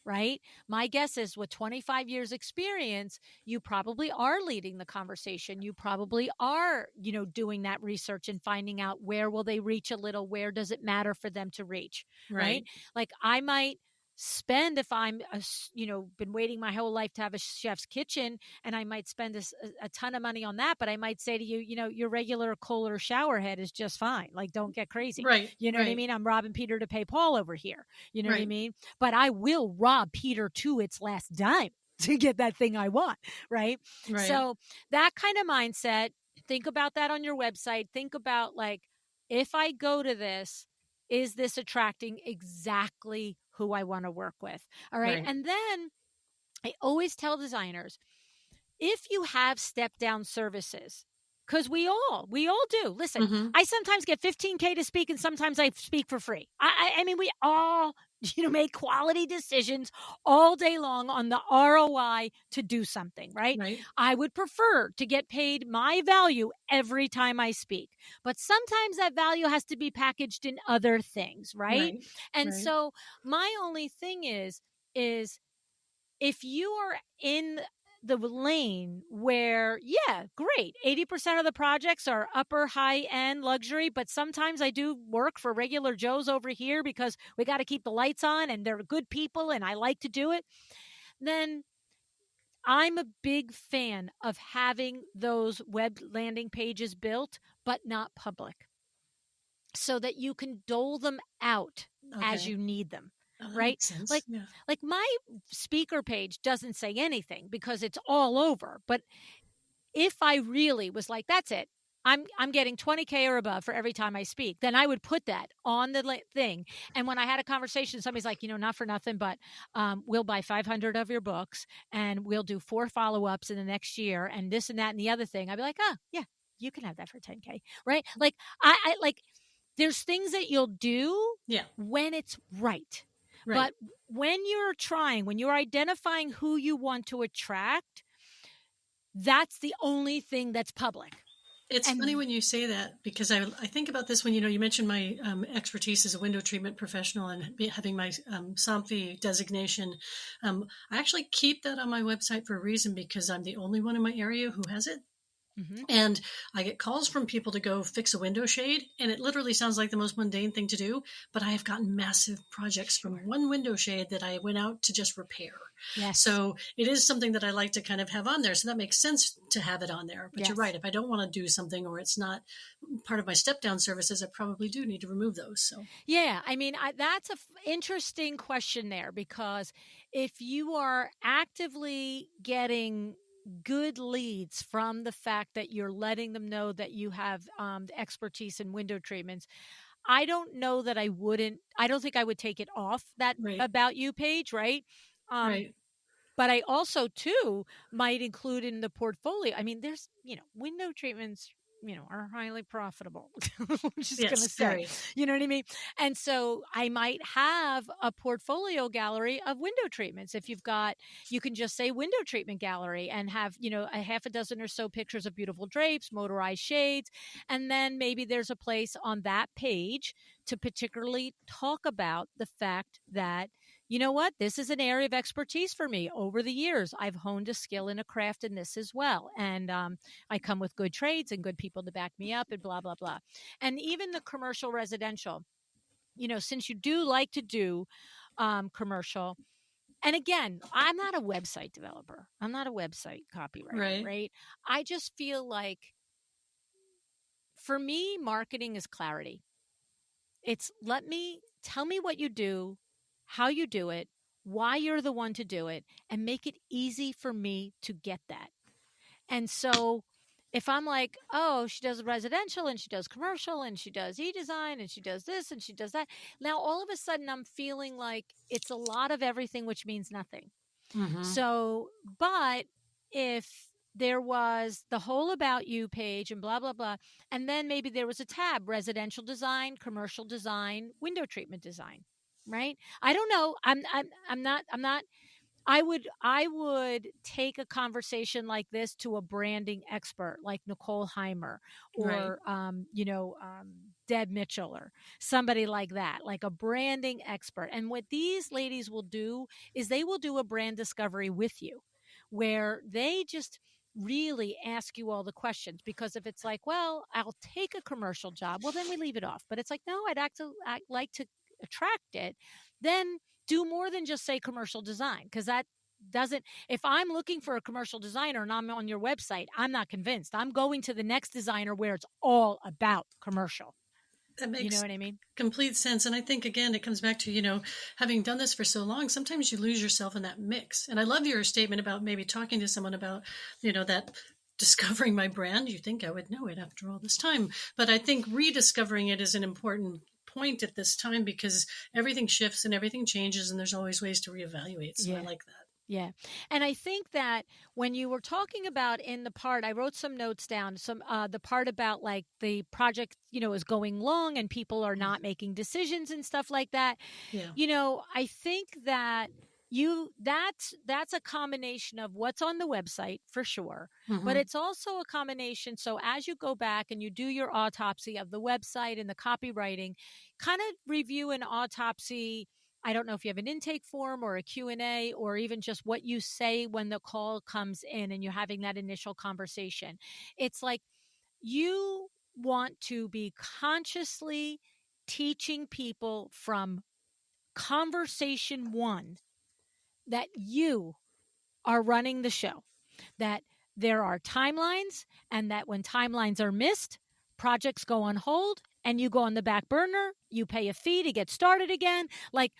right? My guess is with 25 years experience, you probably are leading the conversation. You probably are, doing that research and finding out where will they reach a little, where does it matter for them to reach, right? Right. Like I might spend, if I'm been waiting my whole life to have a chef's kitchen, and I might spend a ton of money on that, but I might say to you, your regular Kohler shower head is just fine, like don't get crazy. Right. You know what I Right. mean? I'm robbing Peter to pay Paul over here. You know what I Right. mean? But I will rob Peter to its last dime to get that thing I want, right? Right. So that kind of mindset, think about that on your website. Think about, like, if I go to this, is this attracting exactly who I want to work with? All right. Right. And then I always tell designers, if you have step down services, because we all do. Listen, Mm-hmm. I sometimes get 15K to speak, and sometimes I speak for free. I mean, we all make quality decisions all day long on the ROI to do something, right? Right. I would prefer to get paid my value every time I speak, but sometimes that value has to be packaged in other things, right? Right. And Right. so my only thing is if you are in the lane where, yeah, great, 80% of the projects are upper high end luxury, but sometimes I do work for regular Joes over here because we got to keep the lights on and they're good people and I like to do it, then I'm a big fan of having those web landing pages built, but not public, so that you can dole them out as Okay. you need them. Oh, that Right? makes sense. Like Yeah. like my speaker page doesn't say anything because it's all over. But if I really was like, that's it, I'm getting 20K or above for every time I speak, then I would put that on the thing. And when I had a conversation, somebody's like, not for nothing, but we'll buy 500 of your books and we'll do 4 follow-ups in the next year and this and that and the other thing. I'd be like, oh yeah, you can have that for 10K, right? Like I like, there's things that you'll do Yeah. when it's right. Right. But when you're identifying who you want to attract, that's the only thing that's public. It's funny And when you say that because I think about this when you mentioned my expertise as a window treatment professional and having my SOMFI designation. I actually keep that on my website for a reason because I'm the only one in my area who has it. mhm. And I get calls from people to go fix a window shade, and it literally sounds like the most mundane thing to do. But I have gotten massive projects from Sure. one window shade that I went out to just repair. Yes. So it is something that I like to kind of have on there. So that makes sense to have it on there. But you're right. Yes. If I don't want to do something or it's not part of my step down services, I probably do need to remove those. So, Yeah. I mean, that's a interesting question there, because if you are actively getting good leads from the fact that you're letting them know that you have expertise in window treatments, I don't know that I don't think I would take it off that Right. About You page, right? Um, Right. but I also too might include in the portfolio. I mean, there's, window treatments, are highly profitable. I'm just going to Yes. say, Very. you know what I mean? And so I might have a portfolio gallery of window treatments. If you can just say window treatment gallery and have, a half a dozen or so pictures of beautiful drapes, motorized shades. And then maybe there's a place on that page to particularly talk about the fact that, you know what? This is an area of expertise for me. Over the years, I've honed a skill and a craft in this as well. And I come with good trades and good people to back me up and blah, blah, blah. And even the commercial residential, since you do like to do commercial, and again, I'm not a website developer, I'm not a website copywriter, Right. right? I just feel like for me, marketing is clarity. It's tell me what you do, how you do it, why you're the one to do it, and make it easy for me to get that. And so if I'm like, oh, she does residential and she does commercial and she does e-design and she does this and she does that. Now all of a sudden I'm feeling like it's a lot of everything, which means nothing. Mm-hmm. So, but if there was the whole About You page and blah, blah, blah, and then maybe there was a tab residential design, commercial design, window treatment design, right? I don't know. I'm not I would take a conversation like this to a branding expert like Nicole Heimer Right. or Deb Mitchell or somebody like that, like a branding expert. And what these ladies will do is they will do a brand discovery with you where they just really ask you all the questions, because if it's like, well, I'll take a commercial job, well then we leave it off. But it's like, no, I'd like to attract it, then do more than just say commercial design, because that doesn't, if I'm looking for a commercial designer and I'm on your website, I'm not convinced. I'm going to the next designer where it's all about commercial. That You know makes what I mean? complete sense. And I think, again, it comes back to, having done this for so long, sometimes you lose yourself in that mix. And I love your statement about maybe talking to someone about, that discovering my brand. You think I would know it after all this time. But I think rediscovering it is an important point at this time, because everything shifts and everything changes and there's always ways to reevaluate. So I Yeah. like that. Yeah. And I think that when you were talking about in the part, I wrote some notes down, the part about like the project, is going long and people are not making decisions and stuff like that. Yeah. I think that that's a combination of what's on the website for sure, but Mm-hmm. it's also a combination. So as you go back and you do your autopsy of the website and the copywriting, kind of review an autopsy. I don't know if you have an intake form or a Q&A, or even just what you say when the call comes in and you're having that initial conversation. It's like you want to be consciously teaching people from conversation one that you are running the show, that there are timelines, and that when timelines are missed, projects go on hold and you go on the back burner, you pay a fee to get started again. Like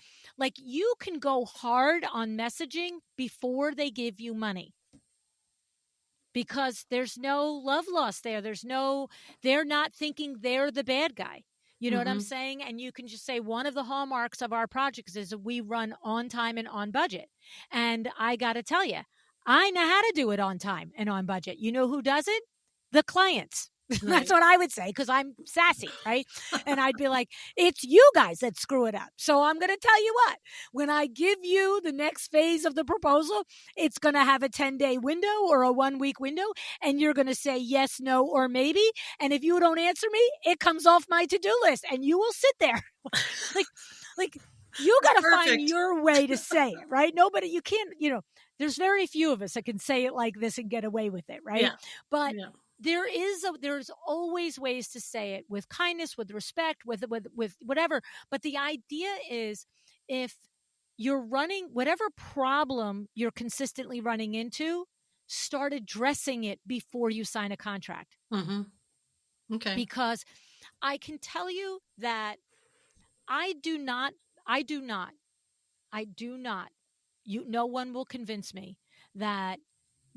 you can go hard on messaging before they give you money, because there's no love lost there. They're not thinking they're the bad guy. You know what I'm Mm-hmm. saying? And you can just say one of the hallmarks of our projects is that we run on time and on budget. And I got to tell you, I know how to do it on time and on budget. You know who does it? The clients. That's Right. what I would say, because I'm sassy, right? And I'd be like, it's you guys that screw it up. So I'm going to tell you what, when I give you the next phase of the proposal, it's going to have a 10-day window or a 1-week window, and you're going to say yes, no, or maybe. And if you don't answer me, it comes off my to-do list and you will sit there. like, like you got to find Perfect. your way to say it, right? Nobody, you can't, there's very few of us that can say it like this and get away with it, right? Yeah. But Yeah. there's always ways to say it with kindness, with respect, with whatever. But the idea is, if you're running whatever problem you're consistently running into, start addressing it before you sign a contract. Mm-hmm. Okay. Because I can tell you that I do not, I do not, I do not, no one will convince me that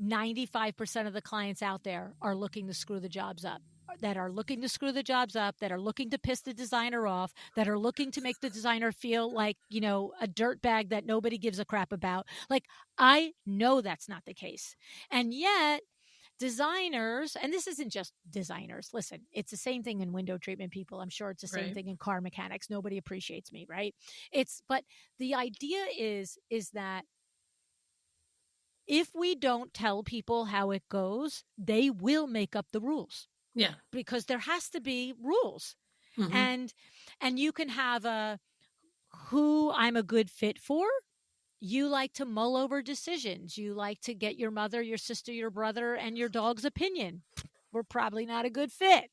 95% of the clients out there are looking to screw the jobs up. that are looking to screw the jobs up, that are looking to piss the designer off, that are looking to make the designer feel like, a dirt bag that nobody gives a crap about. Like, I know that's not the case. And yet, designers, and this isn't just designers, listen, it's the same thing in window treatment people. I'm sure it's the same Right. thing in car mechanics. Nobody appreciates me, right? But the idea is that if we don't tell people how it goes, they will make up the rules Yeah. because there has to be rules. Hmm. And you can have a who I'm a good fit for. You like to mull over decisions. You like to get your mother, your sister, your brother, and your dog's opinion. We're probably not a good fit.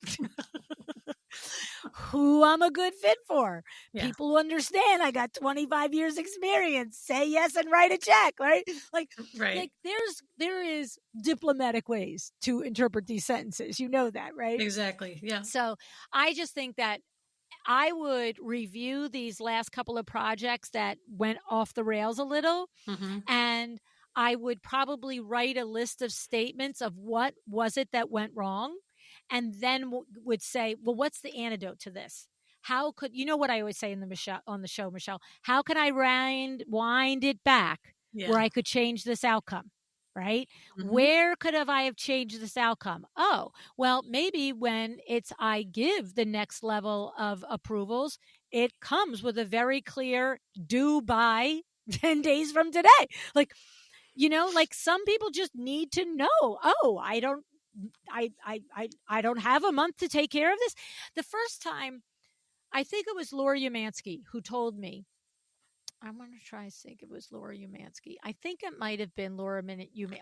Who I'm a good fit for. Yeah. People who understand I got 25 years experience. Say yes and write a check, right? Like Right. there is diplomatic ways to interpret these sentences. You know that, right? Exactly. Yeah. So I just think that I would review these last couple of projects that went off the rails a little, Hmm. and I would probably write a list of statements of what was it that went wrong, and then would say, well, what's the antidote to this? How could, what I always say on the show, Michelle, how can I wind it back where Yeah. I could change this outcome? Right? Hmm. Where could I have changed this outcome? Oh, well, maybe when I give the next level of approvals, it comes with a very clear due by 10 days from today. Like, like some people just need to know, oh, I don't have a month to take care of this. The first time, I think it was Laura Umansky who told me, I'm going to try to think it was Laura Umansky. I think it might have been Laura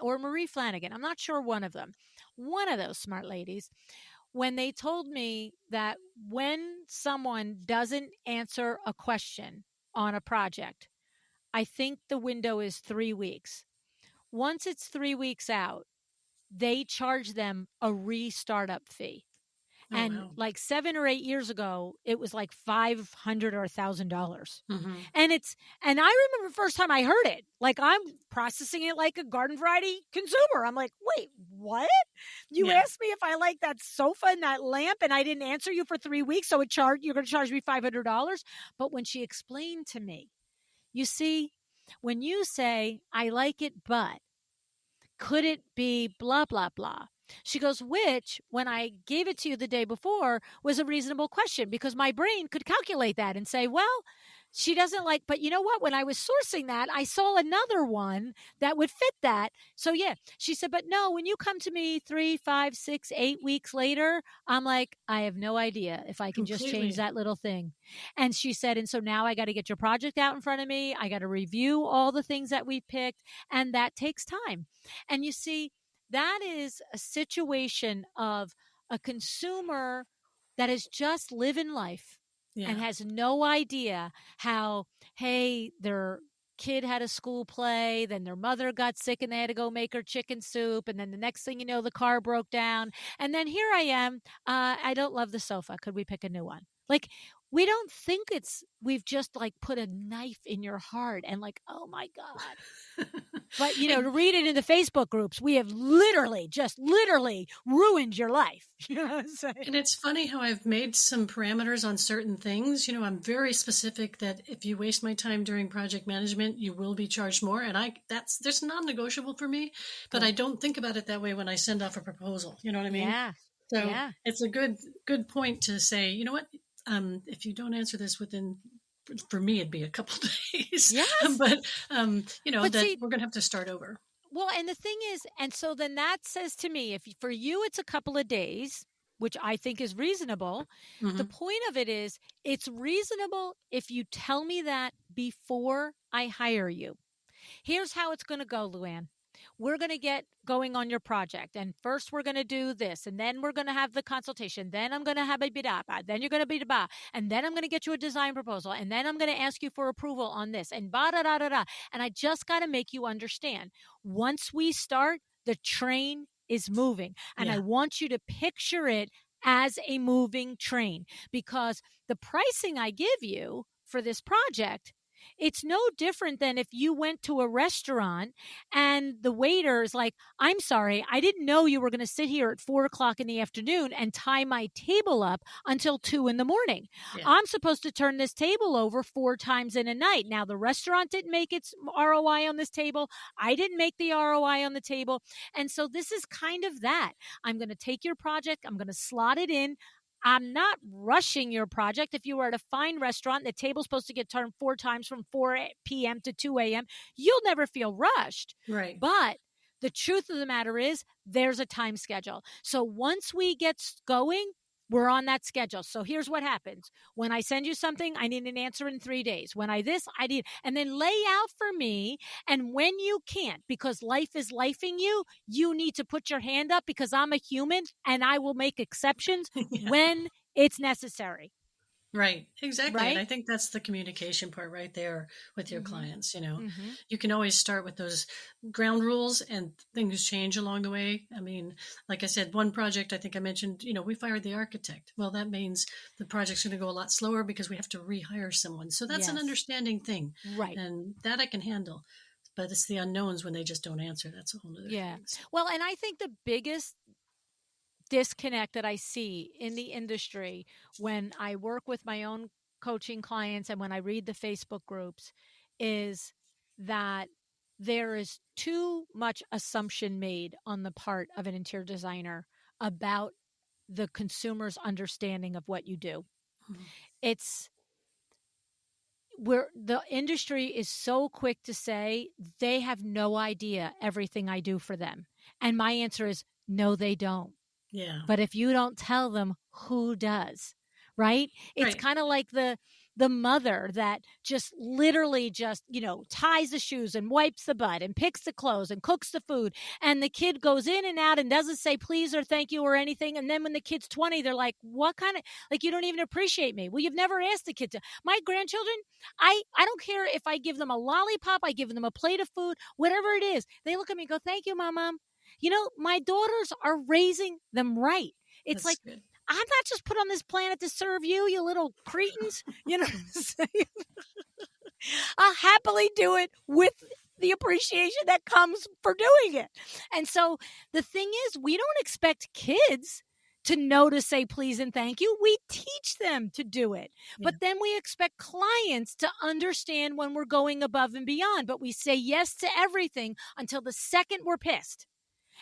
or Marie Flanagan. I'm not sure, one of them. One of those smart ladies, when they told me that when someone doesn't answer a question on a project, I think the window is 3 weeks. Once it's 3 weeks out, they charge them a re-startup fee. Oh, And wow. like 7 or 8 years ago, it was like $500 or $1,000. Hmm. And I remember the first time I heard it, like I'm processing it like a garden variety consumer. I'm like, wait, what? You Yeah. asked me if I like that sofa and that lamp, and I didn't answer you for 3 weeks, so you're going to charge me $500. But when she explained to me, you see, when you say I like it, but could it be blah, blah, blah? She goes, which, when I gave it to you the day before, was a reasonable question because my brain could calculate that and say, well, she doesn't like, but you know what? When I was sourcing that, I saw another one that would fit that. So, yeah, she said, but no, when you come to me 3, 5, 6, 8 weeks later, I'm like, I have no idea if I can just change Completely. that little thing. And she said, and so now I got to get your project out in front of me. I got to review all the things that we picked, and that takes time. And you see, that is a situation of a consumer that is just living life and Yeah. has no idea how, hey, their kid had a school play, then their mother got sick and they had to go make her chicken soup. And then the next thing you know, the car broke down. And then here I am. I don't love the sofa. Could we pick a new one? Like, we don't think we've just like put a knife in your heart and like, oh my God. But, to And read it in the Facebook groups, we have literally ruined your life. You know what I'm saying? And it's funny how I've made some parameters on certain things. I'm very specific that if you waste my time during project management, you will be charged more. And there's non-negotiable for me, but I Good. don't think about it that way when I send off a proposal. You know what I mean? Yeah. So Yeah. it's a good point to say, you know what? If you don't answer this within, for me, it'd be a couple days, Yes. but But that see, we're gonna have to start over. well, and the thing is, and so then that says to me, if for you it's a couple of days, which I think is reasonable, the Hmm. point of it is it's reasonable if you tell me that before I hire you. Here's how it's going to go, Luann. We're going to get going on your project. And first, we're going to do this. And then we're going to have the consultation. Then I'm going to have a bidapa. Then you're going to bidapa. And then I'm going to get you a design proposal. And then I'm going to ask you for approval on this. And ba da da da da. And I just got to make you understand. Once we start, the train is moving. And I Yeah. want you to picture it as a moving train because the pricing I give you for this project it's no different than if you went to a restaurant and the waiter is like, I'm sorry, I didn't know you were going to sit here at 4 o'clock in the afternoon and tie my table up until 2 in the morning. Yeah. I'm supposed to turn this table over 4 times in a night. Now, the restaurant didn't make its ROI on this table. I didn't make the ROI on the table. And so this is kind of that. I'm going to take your project, I'm going to slot it in. I'm not rushing your project. If you were at a fine restaurant, the table's supposed to get turned 4 times from 4 p.m. to 2 a.m., you'll never feel rushed. Right. But the truth of the matter is there's a time schedule. So once we get going, we're on that schedule. So here's what happens. When I send you something, I need an answer in 3 days. When I need, and then lay out for me. And when you can't, because life is lifing you, you need to put your hand up because I'm a human and I will make exceptions Yeah. when it's necessary. Right. Exactly. And Right? I think that's the communication part right there with your clients. Mm-hmm. You can always start with those ground rules and things change along the way. I mean, like I said, one project I think I mentioned, we fired the architect. Well, that means the project's going to go a lot slower because we have to rehire someone. So that's an Yes. understanding thing. Right. And that I can handle. But it's the unknowns when they just don't answer. That's a whole other Yeah. thing. So, Well, and I think the biggest disconnect that I see in the industry when I work with my own coaching clients and when I read the Facebook groups is that there is too much assumption made on the part of an interior designer about the consumer's understanding of what you do. mhm. It's where the industry is so quick to say they have no idea everything I do for them. And my answer is no, they don't. Yeah. But if you don't tell them, who does? Right? It's Right. kind of like the mother that just literally just, ties the shoes and wipes the butt and picks the clothes and cooks the food. And the kid goes in and out and doesn't say please or thank you or anything. And then when the kid's 20, they're like, what kind of, like, you don't even appreciate me. Well, you've never asked the kid to. My grandchildren, I don't care if I give them a lollipop, I give them a plate of food, whatever it is. They look at me and go, thank you, Mom. My daughters are raising them right. It's That's like, good. I'm not just put on this planet to serve you, you little cretins. You know what I'm saying? I'll happily do it with the appreciation that comes for doing it. And so the thing is, we don't expect kids to know to say please and thank you. We teach them to do it. Yeah. But then we expect clients to understand when we're going above and beyond. But we say yes to everything until the second we're pissed.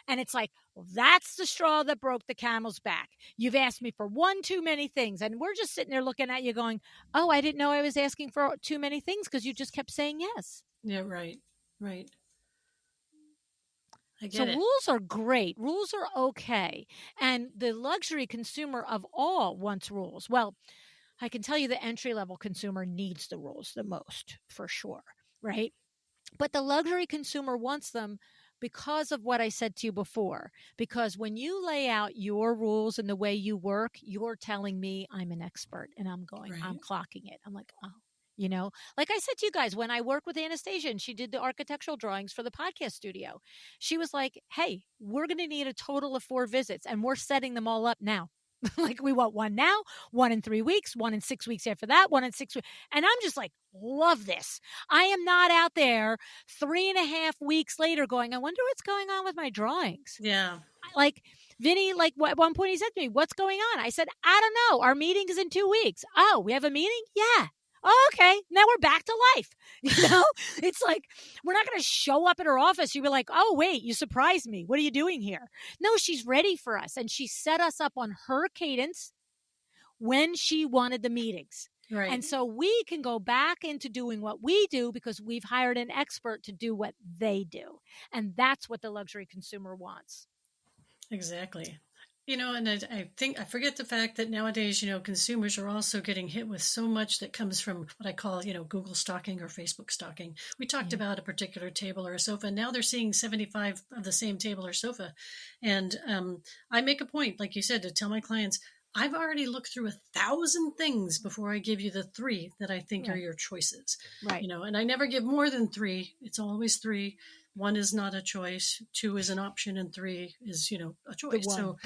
And it's like, well, that's the straw that broke the camel's back. You've asked me for one too many things. And we're just sitting there looking at you going, oh, I didn't know I was asking for too many things because you just kept saying yes. Yeah, right. Right. I So get it. rules are great. Rules are okay. And the luxury consumer of all wants rules. Well, I can tell you the entry-level consumer needs the rules the most, for sure, right? But the luxury consumer wants them because of what I said to you before. Because when you lay out your rules and the way you work, you're telling me I'm an expert and I'm Right. clocking it. I'm like, oh, like I said to you guys, when I worked with Anastasia and she did the architectural drawings for the podcast studio, she was like, hey, we're going to need a total of 4 visits and we're setting them all up now. Like we want one now, one in 3 weeks, one in 6 weeks after that, one in 6 weeks. And I'm just like, love this. I am not out there 3.5 weeks later going, I wonder what's going on with my drawings. Yeah. Like Vinny, at one point he said to me, what's going on? I said, I don't know. Our meeting is in 2 weeks. Oh, we have a meeting? Yeah. Oh, okay. Now we're back to life. It's like, we're not going to show up at her office. You'd be like, oh, wait, you surprised me. What are you doing here? No, she's ready for us. And she set us up on her cadence when she wanted the meetings. Right. And so we can go back into doing what we do because we've hired an expert to do what they do. And that's what the luxury consumer wants. Exactly. And I think I forget the fact that nowadays, consumers are also getting hit with so much that comes from what I call, Google stalking or Facebook stalking. We talked about a particular table or a sofa. And now they're seeing 75 of the same table or sofa. And I make a point, like you said, to tell my clients, I've already looked through 1,000 things before I give you the 3 that I think are your choices. Right. And I never give more than 3. It's always 3 1 is not a choice, 2 is an option, and 3 is, a The choice. one. So,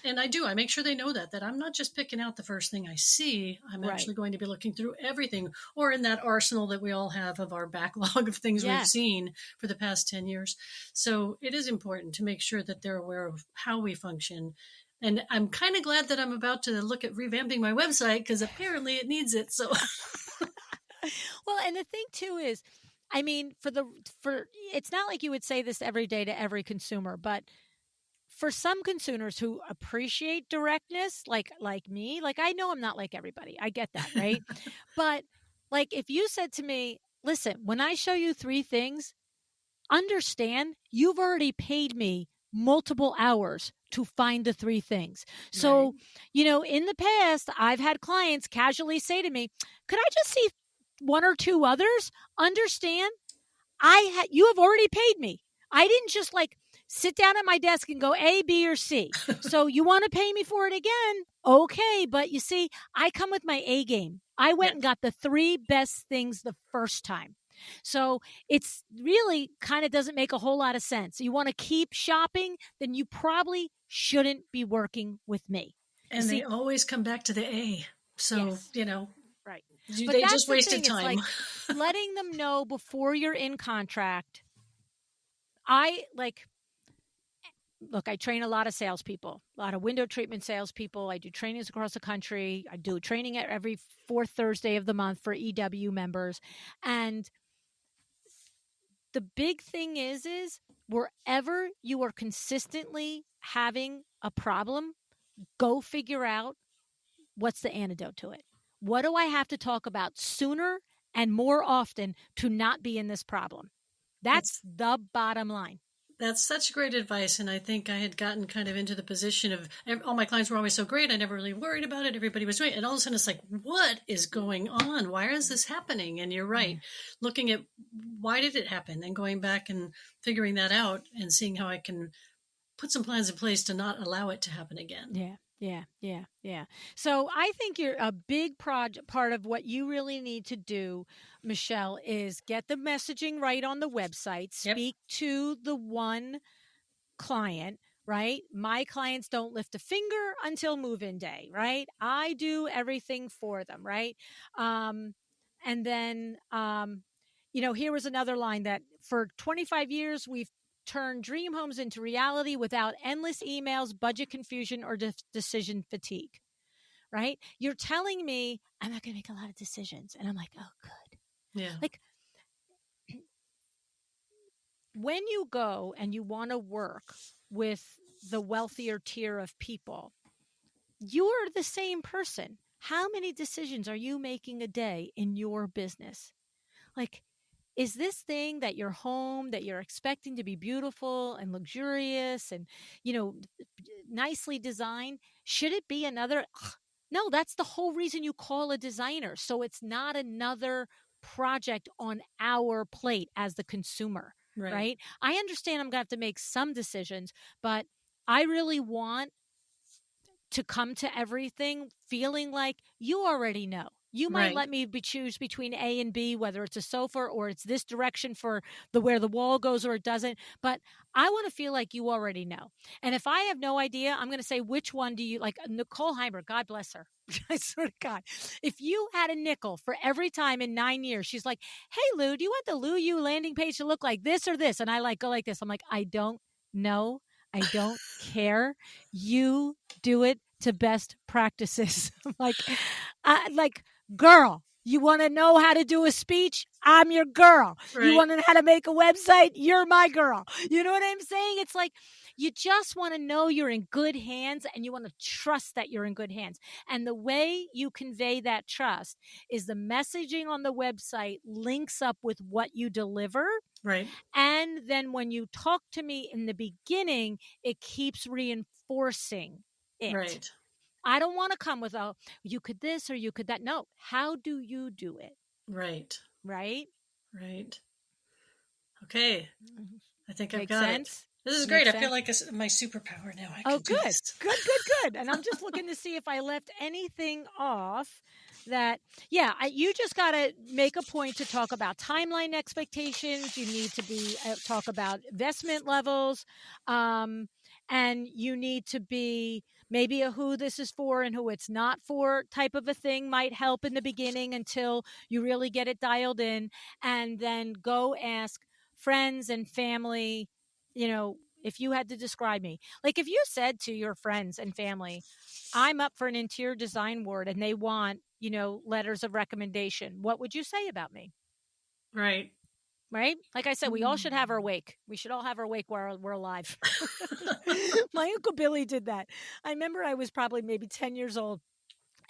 and I make sure they know that I'm not just picking out the first thing I see. I'm Right. actually going to be looking through everything, or in that arsenal that we all have of our backlog of things we've Yes. seen for the past 10 years. So it is important to make sure that they're aware of how we function. And I'm kind of glad that I'm about to look at revamping my website, because apparently it needs it. So Well, and the thing too is, I mean, for it's not like you would say this every day to every consumer, but for some consumers who appreciate directness, like me, like I know I'm not like everybody. I get that, right? But like if you said to me, "Listen, when I show you 3 things, understand you've already paid me multiple hours to find the 3 things." right. So, in the past, I've had clients casually say to me, "Could I just see 1 or 2 others?" Understand, you have already paid me. I didn't just like sit down at my desk and go A, B, or C. So you want to pay me for it again? Okay. But you see, I come with my A game. I went Yes. and got the 3 best things the first time. So it's really kind of doesn't make a whole lot of sense. You want to keep shopping, then you probably shouldn't be working with me. And they always come back to the A. So, Yes, right. But they that's just the wasted thing. It's time. like letting them know before you're in contract. I look, I train a lot of salespeople, a lot of window treatment salespeople. I do trainings across the country. I do training at every 4th Thursday of the month for EW members. And the big thing is wherever you are consistently having a problem, go figure out what's the antidote to it. What do I have to talk about sooner and more often to not be in this problem? That's the bottom line. That's such great advice. And I think I had gotten kind of into the position of all my clients were always so great. I never really worried about it. Everybody was doing it. And all of a sudden it's like, what is going on? Why is this happening? And you're right. Looking at why did it happen and going back and figuring that out and seeing how I can put some plans in place to not allow it to happen again. Yeah. So I think you're a big part of what you really need to do, Michelle, is get the messaging right on the website. Speak to the one client, right? My clients don't lift a finger until move-in day, right? I do everything for them, right? And then, here was another line that for 25 years, we've turned dream homes into reality without endless emails, budget confusion, or decision fatigue, right? You're telling me I'm not going to make a lot of decisions. And I'm like, oh, good. Yeah. Like, when you go and you want to work with the wealthier tier of people, you're the same person. How many decisions are you making a day in your business? Like, is this thing that your home that you're expecting to be beautiful and luxurious and, nicely designed, should it be another? No, that's the whole reason you call a designer. So it's not another project on our plate as the consumer, right? I understand I'm going to have to make some decisions, but I really want to come to everything feeling like you already know. You might let me choose between A and B, whether it's a sofa or it's this direction for where the wall goes or it doesn't. But I want to feel like you already know. And if I have no idea, I'm going to say, which one do you like? Nicole Heimer, God bless her. I swear to God. If you had a nickel for every time in 9 years, she's like, hey, Lou, do you want the Lou U landing page to look like this or this? And I go like this. I'm like, I don't know. I don't care. You do it to best practices. like, girl, you want to know how to do a speech? I'm your girl. You want to know how to make a website? You're my girl. You know what I'm saying? It's like, you just want to know you're in good hands and you want to trust that you're in good hands. And the way you convey that trust is the messaging on the website links up with what you deliver. Right. And then when you talk to me in the beginning, it keeps reinforcing it. Right. I don't want to come with you could this or you could that. No. How do you do it? Right. Right. Okay. I think I've Makes got sense? it. This is great. I feel like my superpower now. I can do good. this. Good. And I'm just looking to see if I left anything off. that, yeah, you just got to make a point to talk about timeline expectations. You need to be talk about investment levels, and you need to be maybe a who this is for and who it's not for type of a thing might help in the beginning until you really get it dialed in, and then go ask friends and family. If you had to describe me, like if you said to your friends and family, I'm up for an interior design award and they want, letters of recommendation, what would you say about me? Right. Right? Like I said, we all should have our wake. We should all have our wake while we're alive. My Uncle Billy did that. I remember I was probably maybe 10 years old.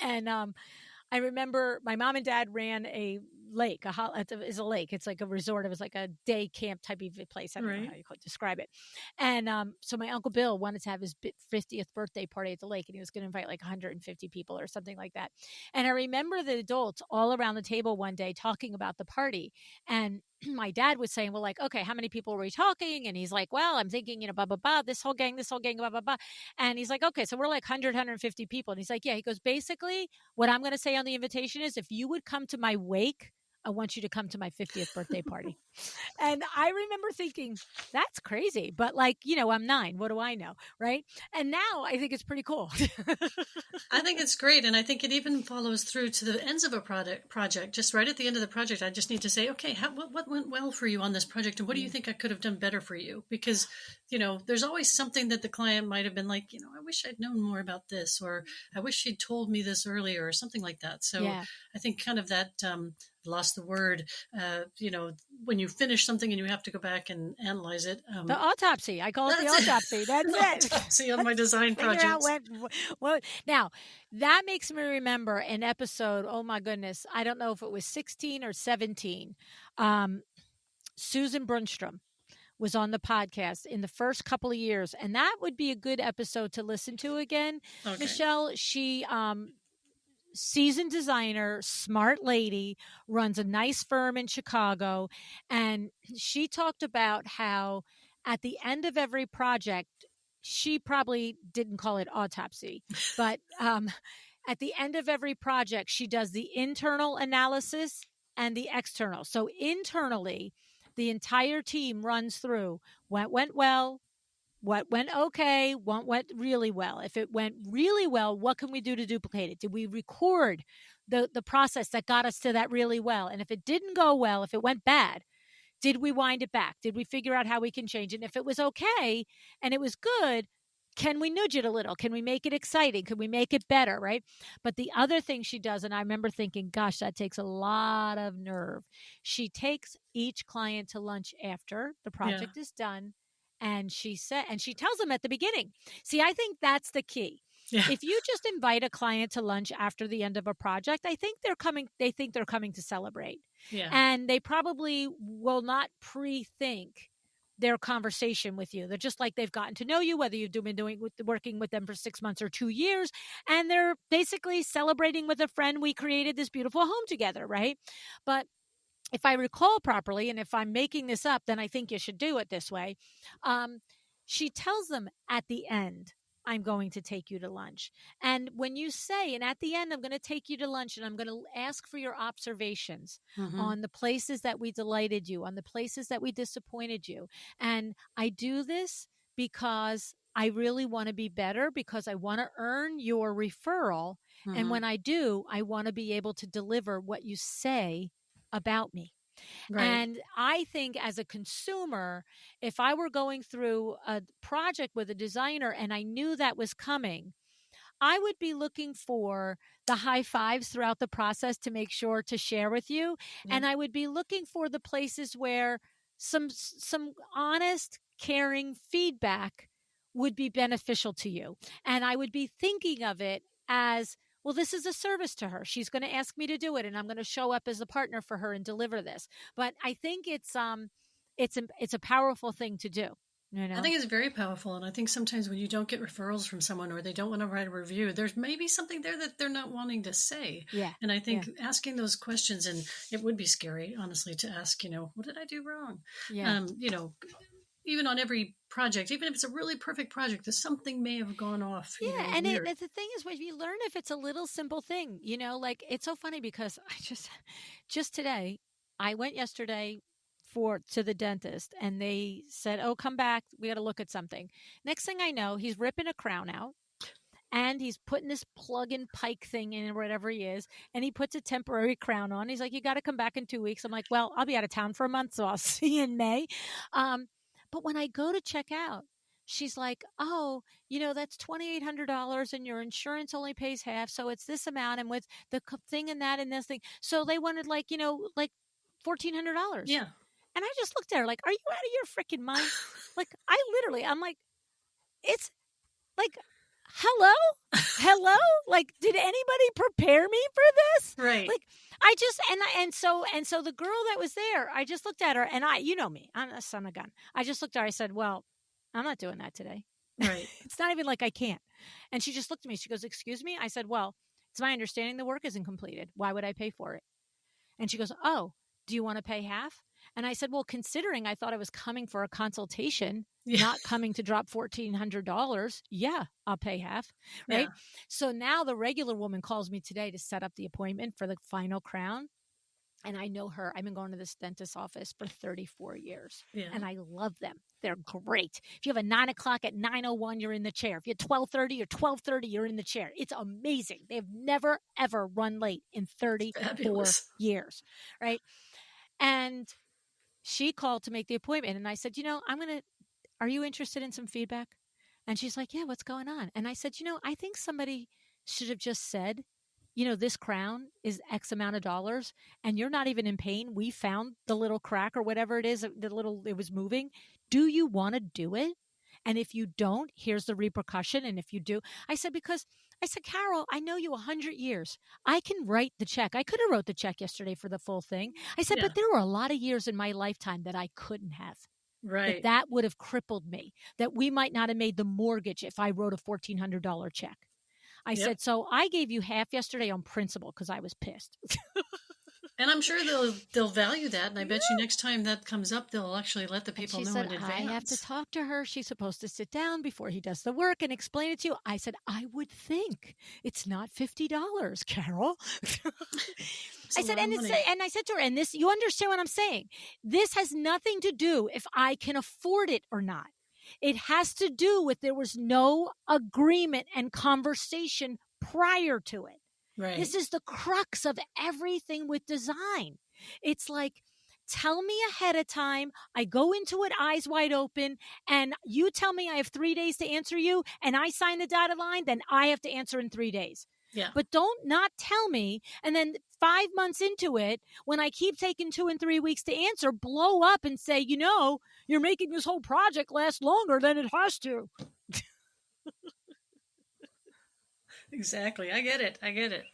And I remember my mom and dad ran a lake. Is a lake. It's like a resort. It was like a day camp type of place. I don't know Right. how you could describe it. And so my Uncle Bill wanted to have his 50th birthday party at the lake, and he was going to invite like 150 people or something like that. And I remember the adults all around the table one day talking about the party, and my dad was saying, well, like, okay, how many people were we talking? And he's like, well, I'm thinking, blah, blah, blah, this whole gang, blah, blah, blah. And he's like, okay, so we're like 150 people. And he's like, yeah, he goes, basically, what I'm going to say on the invitation is, if you would come to my wake, I want you to come to my 50th birthday party. And I remember thinking, that's crazy. But like, I'm 9. What do I know? Right. And now I think it's pretty cool. I think it's great. And I think it even follows through to the ends of a project. Just right at the end of the project, I just need to say, okay, what went well for you on this project? And what do you think I could have done better for you? Because, there's always something that the client might have been like, I wish I'd known more about this, or I wish she'd told me this earlier, or something like that. So yeah. I think kind of that, lost the word, when you finish something and you have to go back and analyze it. The autopsy. I call it the autopsy. That's it. Autopsy on my design Figure out projects. what. Now, that makes me remember an episode. Oh my goodness. I don't know if it was 16 or 17. Susan Brunstrom was on the podcast in the first couple of years. And that would be a good episode to listen to again. Okay. Michelle, she seasoned designer, smart lady, runs a nice firm in Chicago. And she talked about how at the end of every project, she probably didn't call it autopsy, but at the end of every project, she does the internal analysis and the external. So internally, the entire team runs through what went well, what went okay, what went really well. If it went really well, what can we do to duplicate it? Did we record the process that got us to that really well? And if it didn't go well, if it went bad, did we wind it back? Did we figure out how we can change it? And if it was okay and it was good, can we nudge it a little? Can we make it exciting? Can we make it better? Right. But the other thing she does, and I remember thinking, gosh, that takes a lot of nerve. She takes each client to lunch after the project is done. And she tells them at the beginning. See, I think that's the key. Yeah. If you just invite a client to lunch after the end of a project, they think they're coming to celebrate. Yeah. And they probably will not pre-think their conversation with you. They're just like, they've gotten to know you, whether you've been working with them for 6 months or 2 years, and they're basically celebrating with a friend. We created this beautiful home together, right? But if I recall properly, and if I'm making this up, then I think you should do it this way. She tells them at the end, I'm going to take you to lunch. And when you say, and at the end, I'm going to take you to lunch and I'm going to ask for your observations on the places that we delighted you, on the places that we disappointed you. And I do this because I really want to be better, because I want to earn your referral. And when I do, I want to be able to deliver what you say about me. Right. And I think as a consumer, if I were going through a project with a designer and I knew that was coming, I would be looking for the high fives throughout the process to make sure to share with you. Yeah. And I would be looking for the places where some honest, caring feedback would be beneficial to you. And I would be thinking of it as, well, this is a service to her. She's going to ask me to do it, and I'm going to show up as a partner for her and deliver this. But I think it's a powerful thing to do. I think it's very powerful. And I think sometimes when you don't get referrals from someone, or they don't want to write a review, there's maybe something there that they're not wanting to say. Yeah. And I think asking those questions, and it would be scary, honestly, to ask, what did I do wrong? Yeah. even on every project, even if it's a really perfect project, something may have gone off, Yeah, and weird. the thing is, when you learn if it's a little simple thing, like it's so funny because I just today, I went yesterday to the dentist and they said, "Oh, come back. We got to look at something." Next thing I know, he's ripping a crown out and he's putting this plug and pike thing in or whatever he is, and he puts a temporary crown on. He's like, "You got to come back in 2 weeks." I'm like, "Well, I'll be out of town for a month, so I'll see you in May." But when I go to check out, she's like, "Oh, that's $2,800 and your insurance only pays half, so it's this amount, and with the thing and that and this thing." So they wanted like $1,400. Yeah. And I just looked at her like, "Are you out of your freaking mind?" Like, I'm like, it's like, hello? Hello? Like, did anybody prepare me for this? Right. Like, I just, and so the girl that was there, I just looked at her and you know me, I'm a son of a gun. I just looked at her, I said, "Well, I'm not doing that today." Right. It's not even like I can't. And she just looked at me. She goes, "Excuse me?" I said, "Well, it's my understanding the work isn't completed. Why would I pay for it?" And she goes, "Oh, do you want to pay half?" And I said, "Well, considering I thought I was coming for a consultation, not coming to drop $1,400, yeah, I'll pay half." Right. Yeah. So now the regular woman calls me today to set up the appointment for the final crown. And I know her. I've been going to this dentist's office for 34 years. Yeah. And I love them. They're great. If you have a 9 o'clock at 9:01, you're in the chair. If you have 12:30 or 12:30, you're in the chair. It's amazing. They've never, ever run late in 34 Fabulous. years. Right. And she called to make the appointment. And I said, "Are you interested in some feedback?" And she's like, "Yeah, what's going on?" And I said, "I think somebody should have just said, this crown is X amount of dollars and you're not even in pain. We found the little crack or whatever it is, it was moving. Do you want to do it? And if you don't, here's the repercussion. And if you do," I said, "Carol, I know you 100 years. I can write the check. I could have wrote the check yesterday for the full thing." I said, "But there were a lot of years in my lifetime that I couldn't have." Right. That would have crippled me, that we might not have made the mortgage if I wrote a $1,400 check. I said, "So I gave you half yesterday on principle because I was pissed." And I'm sure they'll value that. And I bet you next time that comes up, they'll actually let the people know in advance. "I have to talk to her. She's supposed to sit down before he does the work and explain it to you." I said, "I would think it's not $50, Carol." I said, and I said to her, "And this, you understand what I'm saying? This has nothing to do if I can afford it or not. It has to do with there was no agreement and conversation prior to it. Right. This is the crux of everything with design. It's like, tell me ahead of time. I go into it eyes wide open, and you tell me I have 3 days to answer you, and I sign the dotted line, then I have to answer in 3 days. Yeah. But don't not tell me, and then 5 months into it, when I keep taking 2 and 3 weeks to answer, blow up and say, you're making this whole project last longer than it has to." Exactly. I get it.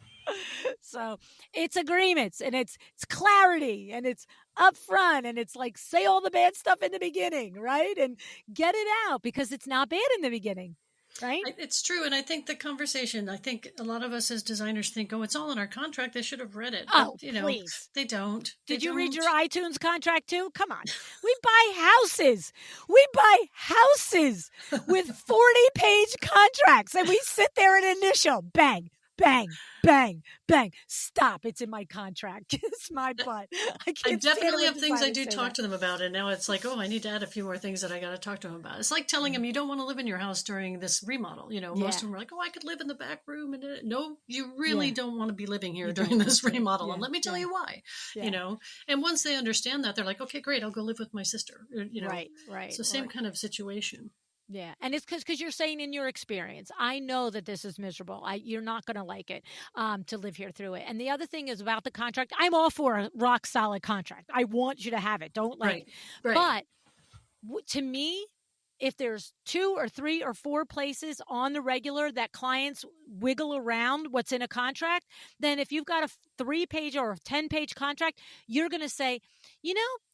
So it's agreements and it's clarity and it's upfront and it's like, say all the bad stuff in the beginning, right? And get it out because it's not bad in the beginning. Right? It's true. And I think the conversation, I think a lot of us as designers think, "Oh, it's all in our contract. They should have read it." Oh, but, please. They don't. Did you read your iTunes contract too? Come on. We buy houses. We buy houses with 40-page contracts and we sit there and initial. Bang, bang, bang, bang. Stop. It's in my contract. Kiss my butt. I definitely have things I do talk to them about. And now it's like, oh, I need to add a few more things that I got to talk to them about. It's like telling them you don't want to live in your house during this remodel. Most of them are like, "Oh, I could live in the back room." And no, you really don't want to be living here during this remodel. And let me tell you why, and once they understand that, they're like, "Okay, great. I'll go live with my sister." Right. So same kind of situation. Yeah. And it's because you're saying in your experience, I know that this is miserable. You're not going to like it to live here through it. And the other thing is about the contract. I'm all for a rock solid contract. I want you to have it. Don't like, right. But to me, if there's 2 or 3 or 4 places on the regular that clients wiggle around what's in a contract, then if you've got a 3-page or a 10-page contract, you're going to say,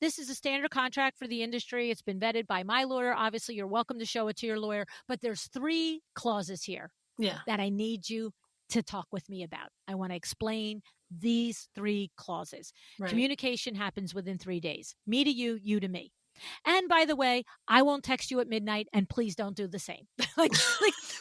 this is a standard contract for the industry. It's been vetted by my lawyer. Obviously, you're welcome to show it to your lawyer, but there's 3 clauses here that I need you to talk with me about. I want to explain these 3 clauses. Right. Communication happens within 3 days. Me to you, you to me. And by the way, I won't text you at midnight, and please don't do the same. like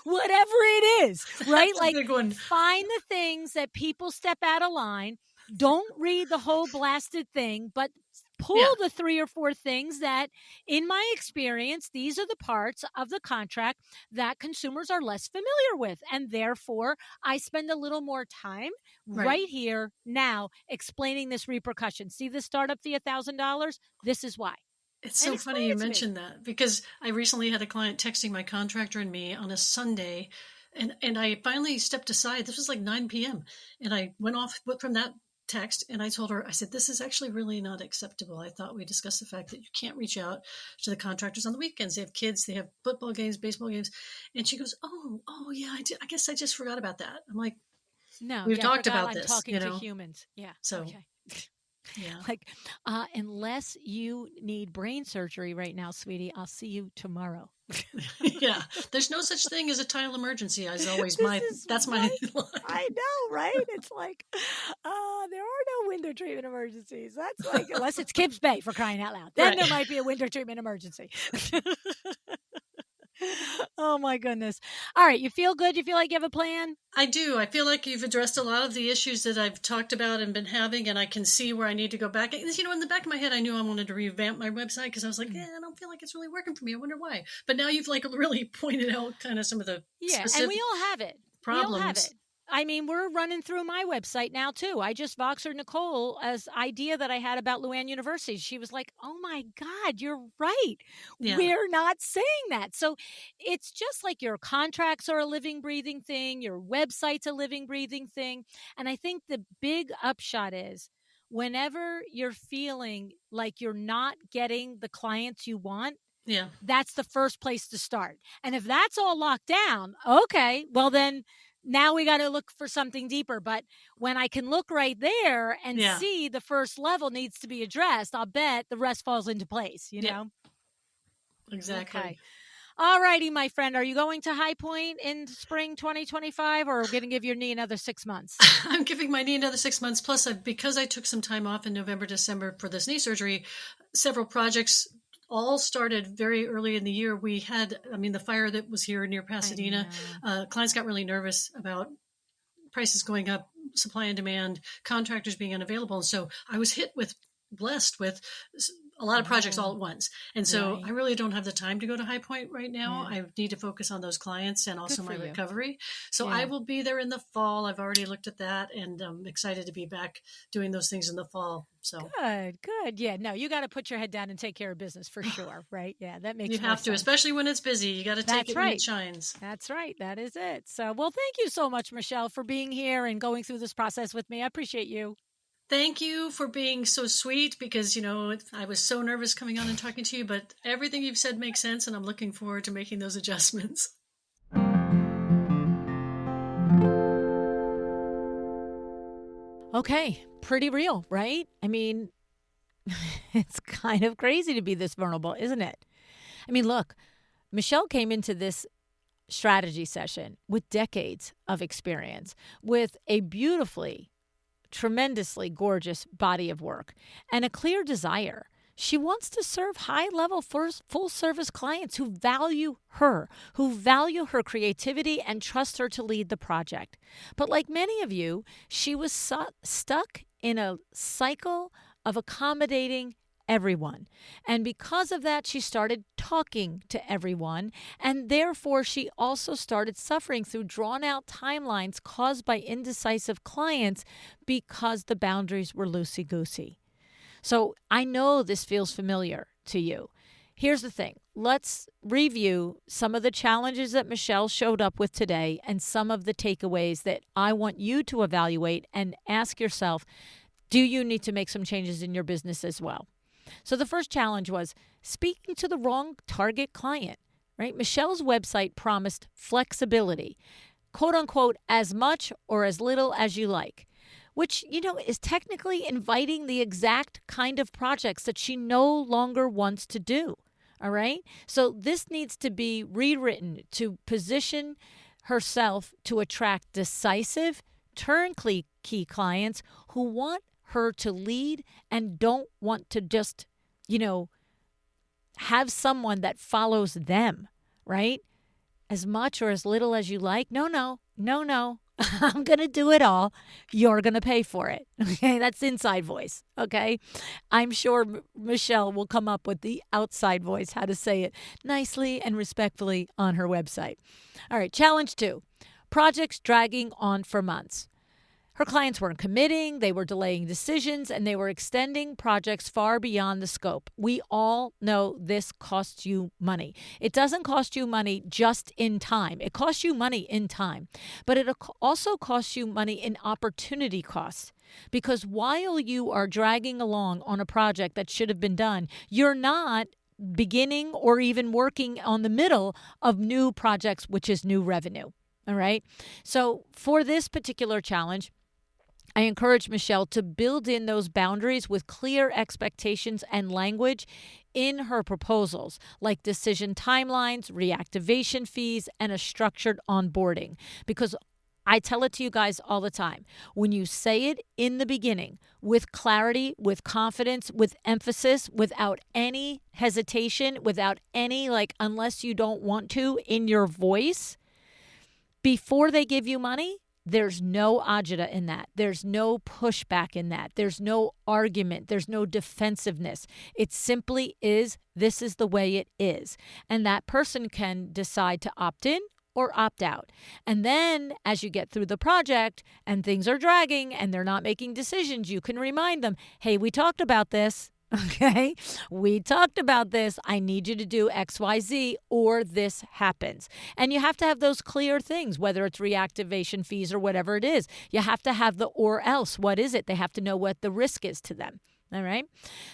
whatever it is, right? That's a Like big one. find the things that people step out of line. Don't read the whole blasted thing, but pull Yeah. the 3 or 4 things that, in my experience, these are the parts of the contract that consumers are less familiar with. And therefore, I spend a little more time Right. right here now explaining this repercussion. See the startup fee, $1,000? This is why. It's And so explain funny you it to me. mentioned that because I recently had a client texting my contractor and me on a Sunday, and I finally stepped aside. This was like 9 p.m. and I went off from that text and I told her, I said, this is actually really not acceptable. I thought we discussed the fact that you can't reach out to the contractors on the weekends. They have kids, they have football games, baseball games. And she goes, oh yeah, I guess I just forgot about that. I'm like, No, we've yeah, I talked forgot about I'm this, talking to humans. Yeah. So Okay. yeah. Like, unless you need brain surgery right now, sweetie, I'll see you tomorrow. Yeah, there's no such thing as a tile emergency. As always, This is that's my right. line. I know, right? It's like, there are no window treatment emergencies. That's like, unless it's Kips Bay, for crying out loud. Then Right. there might be a window treatment emergency. Oh my goodness. All right. You feel good? You feel like you have a plan? I do. I feel like you've addressed a lot of the issues that I've talked about and been having, and I can see where I need to go back. And, in the back of my head, I knew I wanted to revamp my website because I was like, I don't feel like it's really working for me. I wonder why. But now you've really pointed out kind of some of the specific And we all have it. problems. We all have it. I mean, we're running through my website now, too. I just Voxered Nicole as idea that I had about Luann University. She was like, oh, my God, you're right. Yeah. We're not saying that. So it's just like your contracts are a living, breathing thing. Your website's a living, breathing thing. And I think the big upshot is whenever you're feeling like you're not getting the clients you want, Yeah. that's the first place to start. And if that's all locked down, okay, well then now we got to look for something deeper. But when I can look right there and see the first level needs to be addressed, I'll bet the rest falls into place, you know? Exactly. Okay. All righty, my friend. Are you going to High Point in spring 2025, or are we going to give your knee another 6 months? I'm giving my knee another 6 months. Plus, because I took some time off in November, December for this knee surgery, several projects all started very early in the year. We had, the fire that was here near Pasadena. Clients got really nervous about prices going up, supply and demand, contractors being unavailable. And so I was blessed with a lot of projects all at once. And so I really don't have the time to go to High Point right now. I need to focus on those clients and also my recovery. So I will be there in the fall. I've already looked at that, and I'm excited to be back doing those things in the fall. So Good. Yeah, no, you got to put your head down and take care of business for sure, right? Yeah, that makes you have to, especially when it's busy. You got to take it when it shines. That's right. That is it. So, well, thank you so much, Michelle, for being here and going through this process with me. I appreciate you. Thank you for being so sweet because, I was so nervous coming on and talking to you, but everything you've said makes sense, and I'm looking forward to making those adjustments. Okay, pretty real, right? I mean, it's kind of crazy to be this vulnerable, isn't it? I mean, look, Michelle came into this strategy session with decades of experience, with a beautifully, tremendously gorgeous body of work, and a clear desire. She wants to serve high-level full-service clients who value her creativity, and trust her to lead the project. But like many of you, she was stuck in a cycle of accommodating everyone. And because of that, she started talking to everyone. And therefore, she also started suffering through drawn-out timelines caused by indecisive clients because the boundaries were loosey-goosey. So I know this feels familiar to you. Here's the thing. Let's review some of the challenges that Michelle showed up with today and some of the takeaways that I want you to evaluate and ask yourself, do you need to make some changes in your business as well? So the first challenge was speaking to the wrong target client, right? Michelle's website promised flexibility, quote unquote, as much or as little as you like, which, is technically inviting the exact kind of projects that she no longer wants to do. All right. So this needs to be rewritten to position herself to attract decisive, turnkey clients who want her to lead and don't want to just, have someone that follows them, right? As much or as little as you like. No, no, no, no. I'm going to do it all. You're going to pay for it. Okay. That's inside voice. Okay. I'm sure Michelle will come up with the outside voice, how to say it nicely and respectfully on her website. All right. Challenge 2, projects dragging on for months. Her clients weren't committing, they were delaying decisions, and they were extending projects far beyond the scope. We all know this costs you money. It doesn't cost you money just in time. It costs you money in time, but it also costs you money in opportunity costs. Because while you are dragging along on a project that should have been done, you're not beginning or even working on the middle of new projects, which is new revenue. All right. So for this particular challenge, I encourage Michelle to build in those boundaries with clear expectations and language in her proposals, like decision timelines, reactivation fees, and a structured onboarding. Because I tell it to you guys all the time. When you say it in the beginning with clarity, with confidence, with emphasis, without any hesitation, without any, unless you don't want to in your voice, before they give you money, there's no agita in that. There's no pushback in that. There's no argument. There's no defensiveness. It simply is, this is the way it is. And that person can decide to opt in or opt out. And then as you get through the project and things are dragging and they're not making decisions, you can remind them, hey, we talked about this. Okay, we talked about this. I need you to do X, Y, Z, or this happens. And you have to have those clear things, whether it's reactivation fees or whatever it is. You have to have the or else. What is it? They have to know what the risk is to them. All right.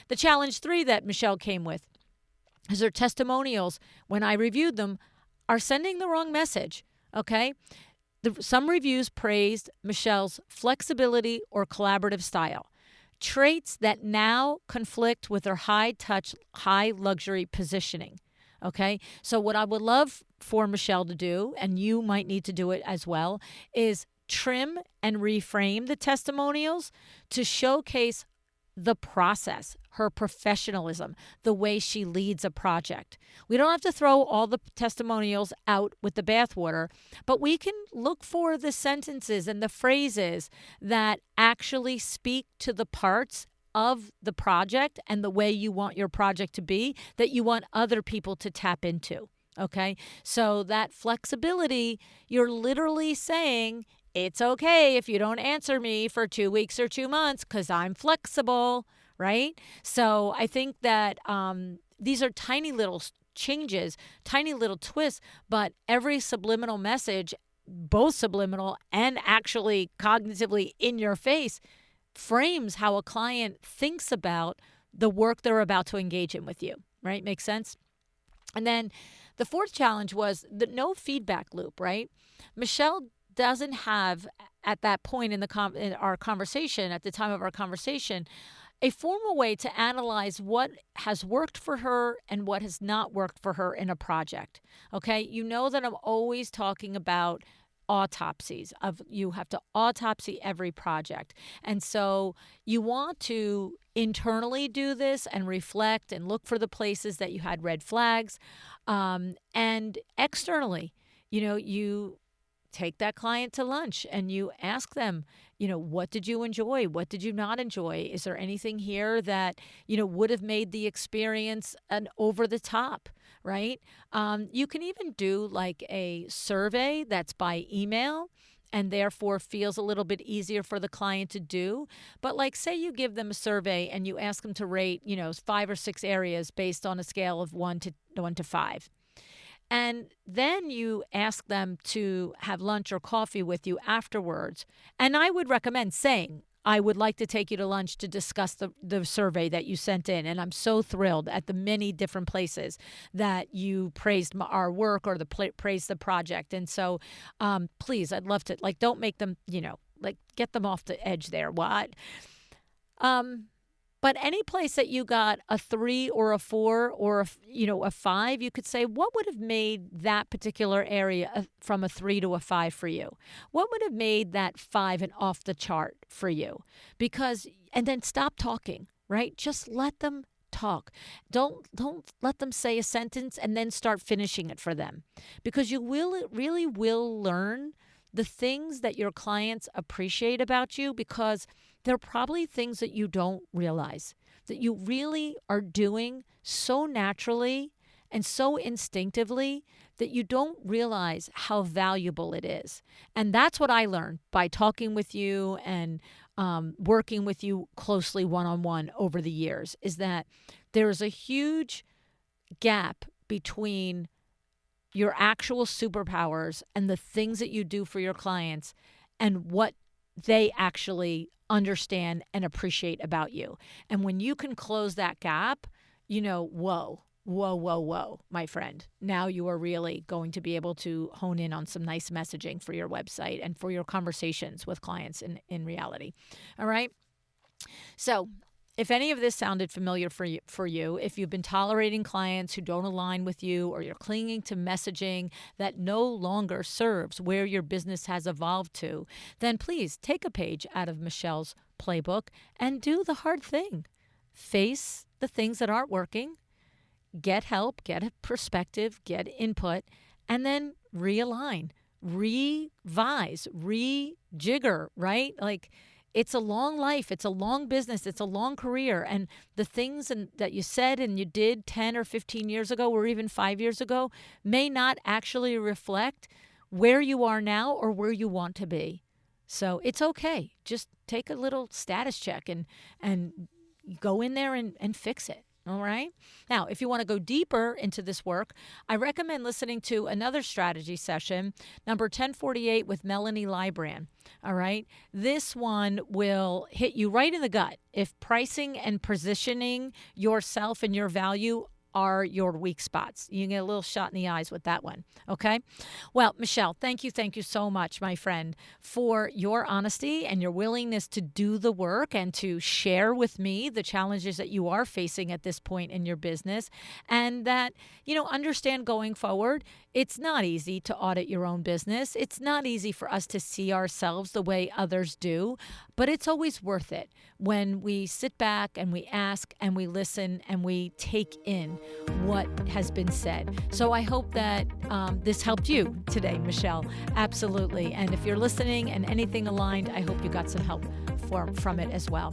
The challenge 3 that Michelle came with is her testimonials, when I reviewed them, are sending the wrong message. Okay. Some reviews praised Michelle's flexibility or collaborative style, traits that now conflict with her high-touch, high-luxury positioning, okay? So what I would love for Michelle to do, and you might need to do it as well, is trim and reframe the testimonials to showcase the process, her professionalism, the way she leads a project. We don't have to throw all the testimonials out with the bathwater, but we can look for the sentences and the phrases that actually speak to the parts of the project and the way you want your project to be, that you want other people to tap into. Okay? So that flexibility, you're literally saying, it's okay if you don't answer me for 2 weeks or 2 months because I'm flexible, right? So I think that these are tiny little changes, tiny little twists, but every subliminal message, both subliminal and actually cognitively in your face, frames how a client thinks about the work they're about to engage in with you, right? Makes sense? And then the 4th challenge was the no feedback loop, right? Michelle doesn't have, at that point in our conversation, at the time of our conversation, a formal way to analyze what has worked for her and what has not worked for her in a project. Okay, you know that I'm always talking about autopsies of you have to autopsy every project. And so you want to internally do this and reflect and look for the places that you had red flags. And externally, you take that client to lunch and you ask them, what did you enjoy? What did you not enjoy? Is there anything here that, would have made the experience an over the top, right? You can even do like a survey that's by email and therefore feels a little bit easier for the client to do. But like, say you give them a survey and you ask them to rate, 5 or 6 areas based on a scale of 1 to 5. And then you ask them to have lunch or coffee with you afterwards. And I would recommend saying, I would like to take you to lunch to discuss the survey that you sent in. And I'm so thrilled at the many different places that you praised our work or praised the project. And so please, I'd love to, don't make them, get them off the edge there. What? But any place that you got a 3 or a 4 or a 5, you could say, what would have made that particular area from a 3 to a 5 for you? What would have made that 5 an off the chart for you? And then stop talking, right? Just let them talk. Don't let them say a sentence and then start finishing it for them, because you really will learn the things that your clients appreciate about you, because they're probably things that you don't realize, that you really are doing so naturally and so instinctively that you don't realize how valuable it is. And that's what I learned by talking with you and working with you closely one-on-one over the years, is that there's a huge gap between your actual superpowers and the things that you do for your clients and what they actually understand and appreciate about you. And when you can close that gap, whoa, my friend. Now you are really going to be able to hone in on some nice messaging for your website and for your conversations with clients in reality. All right? So if any of this sounded familiar for you, if you've been tolerating clients who don't align with you, or you're clinging to messaging that no longer serves where your business has evolved to, then please take a page out of Michelle's playbook and do the hard thing. Face the things that aren't working, get help, get a perspective, get input, and then realign, revise, rejigger, right? Like, it's a long life. It's a long business. It's a long career. And the things that you said and you did 10 or 15 years ago, or even 5 years ago, may not actually reflect where you are now or where you want to be. So it's okay. Just take a little status check and go in there and fix it. All right. Now, if you want to go deeper into this work, I recommend listening to another strategy session, number 1048 with Melanie Libran. All right. This one will hit you right in the gut if pricing and positioning yourself and your value are your weak spots. You can get a little shot in the eyes with that one. Okay. Well, Michelle, thank you so much, my friend, for your honesty and your willingness to do the work and to share with me the challenges that you are facing at this point in your business. And that, understand going forward, it's not easy to audit your own business. It's not easy for us to see ourselves the way others do, but it's always worth it when we sit back and we ask and we listen and we take in what has been said. So I hope that this helped you today, Michelle. Absolutely. And if you're listening and anything aligned, I hope you got some help from it as well.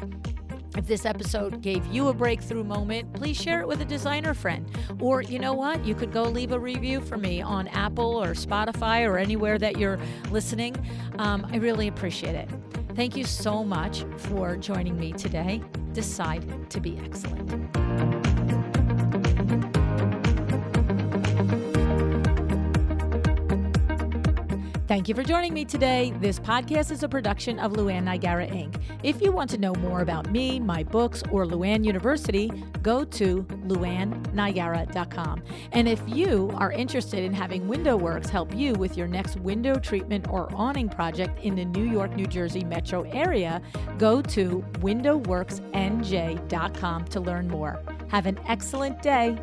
If this episode gave you a breakthrough moment, please share it with a designer friend. Or you know what? You could go leave a review for me on Apple or Spotify or anywhere that you're listening. I really appreciate it. Thank you so much for joining me today. Decide to be excellent. Thank you for joining me today. This podcast is a production of Luann Nigara, Inc. If you want to know more about me, my books, or Luann University, go to luannnigara.com. And if you are interested in having WindowWorks help you with your next window treatment or awning project in the New York, New Jersey metro area, go to windowworksnj.com to learn more. Have an excellent day.